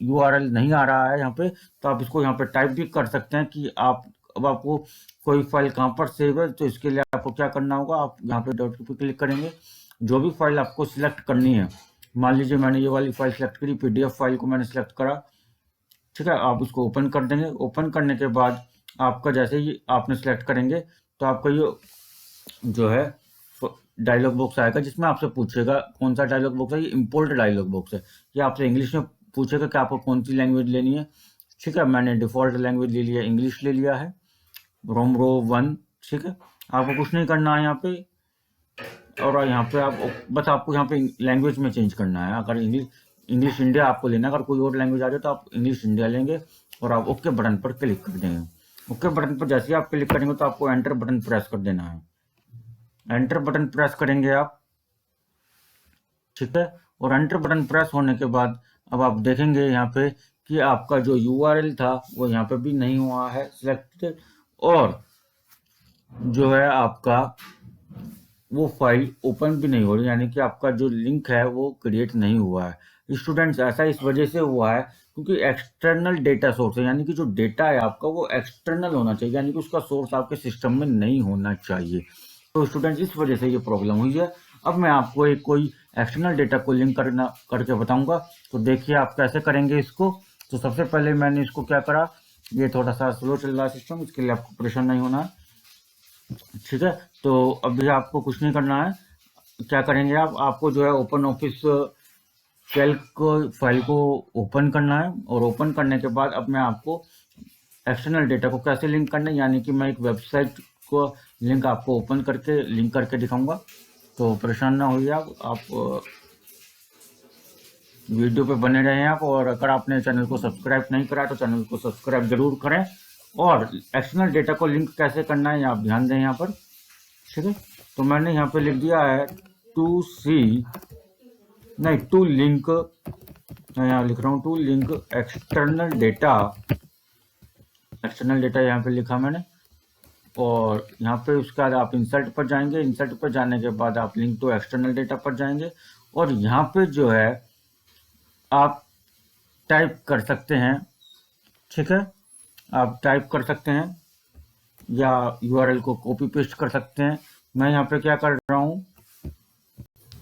[SPEAKER 1] URL नहीं आ रहा है यहाँ पे, तो आप इसको यहाँ पे टाइप भी कर सकते हैं कि आप अब आपको कोई फाइल कहाँ पर सेव है, तो इसके लिए आपको क्या करना होगा, आप यहाँ पे डॉट पे क्लिक करेंगे, जो भी फाइल आपको सिलेक्ट करनी है, मान लीजिए मैंने ये वाली फाइल सेलेक्ट करी, PDF फाइल को मैंने सेलेक्ट करा, ठीक है, आप उसको ओपन कर देंगे। ओपन करने के बाद आपका जैसे ही आपने सेलेक्ट करेंगे तो आपका ये जो है डायलॉग बॉक्स आएगा, जिसमें आपसे पूछेगा कौन सा डायलॉग बॉक्स है, ये इंपोर्ट डायलॉग बॉक्स है, ये आपसे इंग्लिश में पूछेगा कि आपको कौन सी लैंग्वेज लेनी है, ठीक है, मैंने डिफॉल्ट लैंग्वेज ले लिया, इंग्लिश ले लिया है, रोमरो 1, ठीक है, आपको कुछ नहीं करना है यहाँ पे, और यहाँ पे आप बस आपको यहाँ पे लैंग्वेज में चेंज करना है, अगर इंग्लिश इंडिया आपको लेना है, अगर कोई और लैंग्वेज आ जाए तो आप इंग्लिश इंडिया लेंगे, और आप ओके बटन पर क्लिक कर देंगे। ओके बटन पर जैसे ही आप क्लिक करेंगे तो आपको एंटर बटन प्रेस कर देना है, एंटर बटन प्रेस करेंगे आप, ठीक है, और एंटर बटन प्रेस होने के बाद अब आप देखेंगे यहाँ पे कि आपका जो URL था वो यहाँ पे भी नहीं हुआ है सिलेक्टेड, और जो है आपका वो फाइल ओपन भी नहीं हो रही, यानी कि आपका जो लिंक है वो क्रिएट नहीं हुआ है। स्टूडेंट्स ऐसा इस वजह से हुआ है क्योंकि एक्सटर्नल डेटा सोर्स है, यानी कि जो डेटा है आपका वो एक्सटर्नल होना चाहिए, यानी कि उसका सोर्स आपके सिस्टम में नहीं होना चाहिए। तो स्टूडेंट्स इस वजह से ये प्रॉब्लम हुई है। अब मैं आपको एक कोई एक्सटर्नल डेटा को लिंक करके बताऊंगा, तो देखिए आप कैसे करेंगे इसको। तो सबसे पहले मैंने इसको क्या करा, ये थोड़ा सा स्लो चल रहा है सिस्टम, इसके लिए आपको परेशान नहीं होना है, ठीक है। तो अभी आपको कुछ नहीं करना है, क्या करेंगे आपको जो है ओपन ऑफिस कैल्क फाइल को ओपन करना है, और ओपन करने के बाद अब मैं आपको एक्सटर्नल डेटा को कैसे लिंक करना है, यानी कि मैं एक वेबसाइट को लिंक आपको ओपन करके लिंक करके दिखाऊंगा, तो परेशान ना होइए आप वीडियो पे बने रहें आप, और अगर आपने चैनल को सब्सक्राइब नहीं करा तो चैनल को सब्सक्राइब जरूर करें। और एक्सटर्नल डेटा को लिंक कैसे करना है आप ध्यान दें यहाँ पर, ठीक है। तो मैंने यहाँ पे लिख दिया है टू लिंक, मैं यहाँ लिख रहा हूँ टू लिंक एक्सटर्नल डेटा, यहाँ पे लिखा मैंने, और यहाँ पे उसके बाद आप इंसर्ट पर जाएंगे, इंसर्ट पर जाने के बाद आप लिंक टू एक्सटर्नल डेटा पर जाएंगे, और यहाँ पे जो है आप टाइप कर सकते हैं, ठीक है, आप टाइप कर सकते हैं या URL को कॉपी पेस्ट कर सकते हैं। मैं यहाँ पे क्या कर रहा हूँ,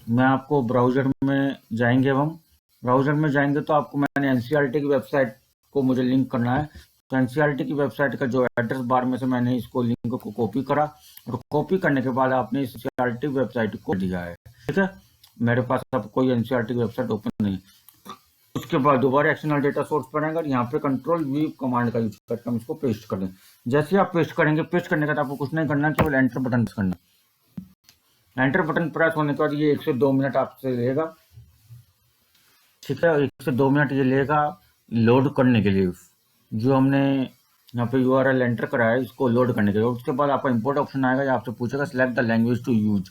[SPEAKER 1] मैं आपको ब्राउज़र में जाएंगे, हम ब्राउज़र में जाएंगे तो आपको मैंने NCERT की वेबसाइट को मुझे लिंक करना है, तो NCERT की वेबसाइट का जो एड्रेस बार में से मैंने इसको लिंक को कॉपी करा, और कॉपी करने के बाद आपने इस NCERT वेबसाइट को दिया है, ठीक है। मेरे पास अब कोई NCERT की वेबसाइट ओपन नहीं, उसके बाद दोबारा एक्सटर्नल डेटा सोर्स पर आएगा, यहाँ पे Ctrl+V कमांड का यूज करके हम इसको पेस्ट कर दें। जैसे आप पेस्ट करेंगे, पेस्ट करने के बाद आपको कुछ नहीं करना, केवल एंटर बटन प्रेस करना। एंटर बटन प्रेस होने के बाद ये 1 से 2 मिनट आपसे लेगा, ठीक है, 1 से 2 मिनट ये लेगा लोड करने के लिए, जो हमने यहाँ पे URL एंटर करा है इसको लोड करने के लिए। उसके बाद आपका इंपोर्ट ऑप्शन आएगा, या आपसे पूछेगा select the language to use,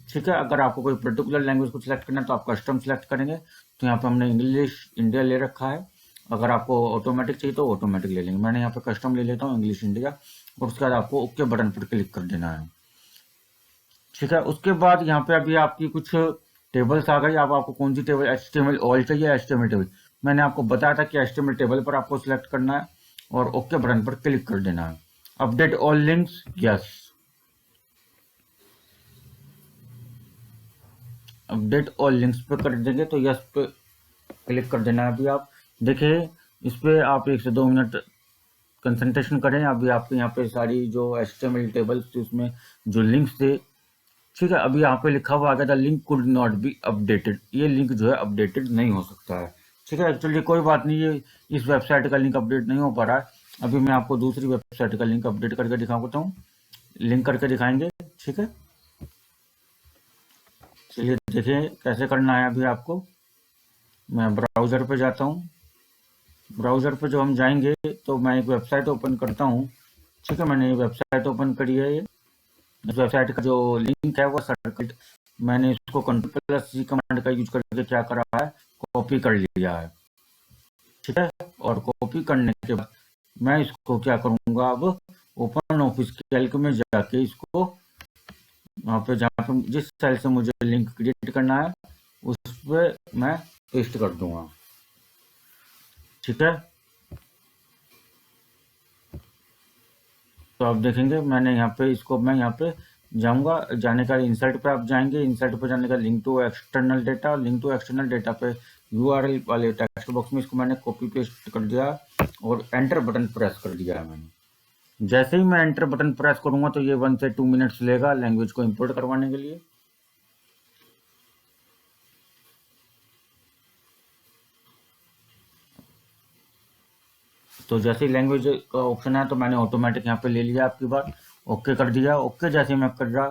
[SPEAKER 1] ठीक है। अगर आपको कोई पर्टिकुलर लैंग्वेज को सिलेक्ट करना है तो आप कस्टम सिलेक्ट करेंगे, तो यहाँ पे हमने इंग्लिश इंडिया ले रखा है, अगर आपको ऑटोमेटिक चाहिए तो ऑटोमेटिक ले लेंगे, मैंने यहाँ पे कस्टम ले लेता हूँ इंग्लिश इंडिया, और उसके बाद आपको ओके बटन पर क्लिक कर देना है, ठीक है। उसके बाद यहाँ पे अभी आपकी कुछ टेबल्स आ गई, अब आपको कौन सी टेबल, HTML ऑल चाहिए, HTML टेबल, मैंने आपको बताया था कि HTML टेबल पर आपको सिलेक्ट करना है और ओके बटन पर क्लिक कर देना है। Update all links, yes, update all links पे कर देंगे तो यस पे क्लिक कर देना है। अभी आप देखिए इस पे आप 1 से 2 मिनट कंसंट्रेशन करें, अभी आपके यहाँ पे सारी जो HTML टेबल्स थी उसमें जो लिंक्स थे, ठीक है, अभी यहाँ पे लिखा हुआ आ गया था link could not be updated, ये लिंक जो है अपडेटेड नहीं हो सकता है, ठीक है। एक्चुअली कोई बात नहीं, ये इस वेबसाइट का लिंक अपडेट नहीं हो पा रहा है, अभी मैं आपको दूसरी वेबसाइट का लिंक अपडेट करके दिखाता हूँ, लिंक करके दिखाएंगे, ठीक है। चलिए देखिए कैसे करना है। अभी आपको मैं ब्राउज़र पे जाता हूँ, ब्राउज़र पे जो हम जाएंगे तो मैं एक वेबसाइट ओपन करता हूँ, ठीक है, मैंने ये वेबसाइट ओपन करी है, इस वेबसाइट का जो लिंक है वो सर्किट, मैंने इसको Ctrl+C कमांड का यूज करके क्या करा है, कॉपी कर लिया है, ठीक है। और कॉपी करने के बाद मैं इसको क्या करूँगा, अब ओपन ऑफिस कैल्क में जाके इसको वहाँ पे जहाँ पे जिस सेल से मुझे लिंक क्रिएट करना है उस पर मैं पेस्ट कर दूंगा, ठीक है।
[SPEAKER 2] तो आप देखेंगे मैंने यहाँ पे इसको मैं यहाँ पे जाऊंगा, जाने का इंसर्ट पे आप जाएंगे, इंसर्ट पे जाने का link to external data, link to external data पे यूआरएल वाले टेक्स्ट बॉक्स में इसको मैंने कॉपी पेस्ट कर दिया और एंटर बटन प्रेस कर दिया है मैंने। जैसे ही मैं एंटर बटन प्रेस करूंगा तो ये 1 से 2 मिनट्स लेगा लैंग्वेज को इंपोर्ट करवाने के लिए। तो जैसे ही लैंग्वेज का ऑप्शन है तो मैंने ऑटोमेटिक यहाँ पे ले लिया आपकी बात, ओके कर दिया। ओके जैसे मैं कर रहा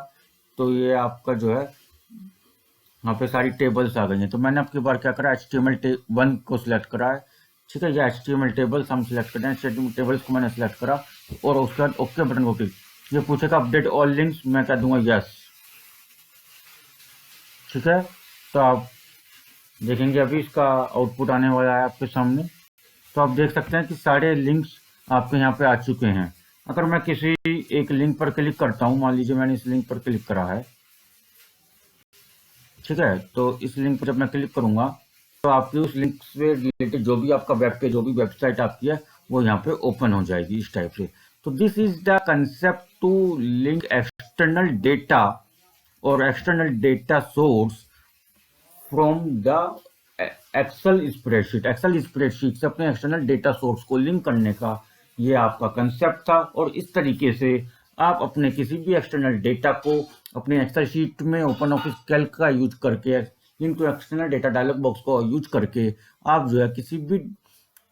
[SPEAKER 2] तो ये आपका जो है यहाँ पे सारी टेबल्स आ गई हैं। तो मैंने आपकी बार क्या करा, HTML1 को सिलेक्ट करा है, ठीक है। ये HTML टेबल्स हम सिलेक्ट कर रहे हैं, HTML टेबल्स को मैंने सिलेक्ट करा और उसके बाद ओके बटन को क्लिक। ये पूछेगा अपडेट ऑल लिंक्स, मैं कह दूंगा यस, ठीक है। तो आप देखेंगे अभी इसका आउटपुट आने वाला है आपके सामने। तो आप देख सकते हैं कि सारे लिंक्स आपके यहाँ पे आ चुके हैं। अगर मैं किसी एक लिंक पर क्लिक करता हूँ, मान लीजिए मैंने इस लिंक पर क्लिक करा है, ठीक है। तो इस लिंक पर जब मैं क्लिक करूंगा तो आपकी उस लिंक से रिलेटेड जो भी आपका वेब पेज, जो भी वेबसाइट आपकी है, वो यहाँ पे ओपन हो जाएगी इस टाइप से। तो this is the concept to link external data और external data source from the Excel spreadsheet. Excel spreadsheet से अपने एक्सटर्नल डेटा सोर्स को लिंक करने का ये आपका कंसेप्ट था। और इस तरीके से आप अपने किसी भी एक्सटर्नल डेटा को अपने एक्सेल शीट में ओपन ऑफिस कैल्क का यूज करके, link to external data dialog box को यूज करके आप जो है किसी भी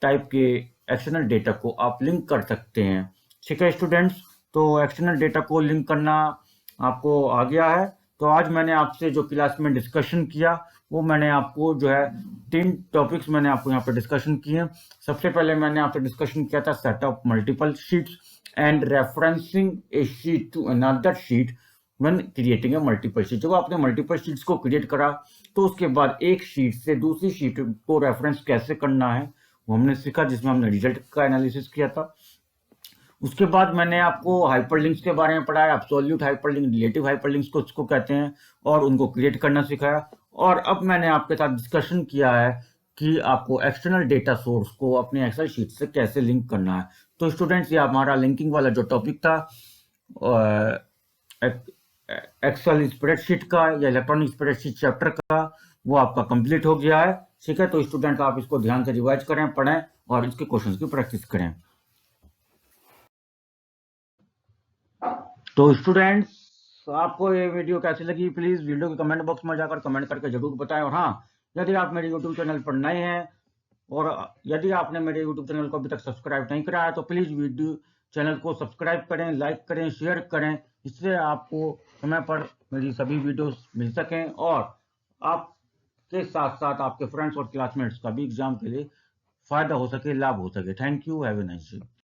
[SPEAKER 2] टाइप के एक्सटर्नल डेटा को आप लिंक कर सकते हैं, ठीक है स्टूडेंट्स। तो एक्सटर्नल डेटा को लिंक करना आपको आ गया है। तो आज मैंने आपसे जो क्लास में डिस्कशन किया वो मैंने आपको जो है 3 टॉपिक्स मैंने आपको यहाँ पे डिस्कशन किए। सबसे पहले मैंने आपसे डिस्कशन किया था setup multiple sheets and referencing a sheet to another sheet when creating a multiple sheet. जब आपने मल्टीपल शीट्स को क्रिएट करा तो उसके बाद एक शीट से दूसरी शीट को रेफरेंस कैसे करना है वो हमने सीखा, जिसमें हमने रिजल्ट का एनालिसिस किया था। उसके बाद मैंने आपको हाइपरलिंक्स के बारे में पढ़ाया, एब्सोल्यूट हाइपरलिंक, रिलेटिव हाइपरलिंक्स को उसको कहते हैं, और उनको क्रिएट करना सिखाया। और अब मैंने आपके साथ डिस्कशन किया है कि आपको एक्सटर्नल डेटा सोर्स को अपने एक्सेल शीट से कैसे लिंक करना है। तो स्टूडेंट्स, ये हमारा लिंकिंग वाला जो टॉपिक था एक्सेल स्प्रेडशीट का या इलेक्ट्रॉनिक स्प्रेडशीट चैप्टर का, वो आपका कंप्लीट हो गया है, ठीक है। तो स्टूडेंट आप इसको ध्यान से रिवाइज करें, पढ़ें और इसके क्वेश्चंस की प्रैक्टिस करें। तो स्टूडेंट्स, आपको ये वीडियो कैसी लगी प्लीज वीडियो के कमेंट बॉक्स में जाकर कमेंट करके जरूर बताएं। और हाँ, यदि आप मेरे यूट्यूब चैनल पर नए हैं और यदि आपने मेरे यूट्यूब चैनल को अभी तक सब्सक्राइब नहीं करा है तो प्लीज वीडियो चैनल को सब्सक्राइब करें, लाइक करें, शेयर करें, इससे आपको समय पर मेरी सभी वीडियोस मिल सकें और आपके साथ साथ आपके फ्रेंड्स और क्लासमेट्स का भी एग्जाम के लिए फायदा हो सके, लाभ हो सके। Thank you, have a nice day.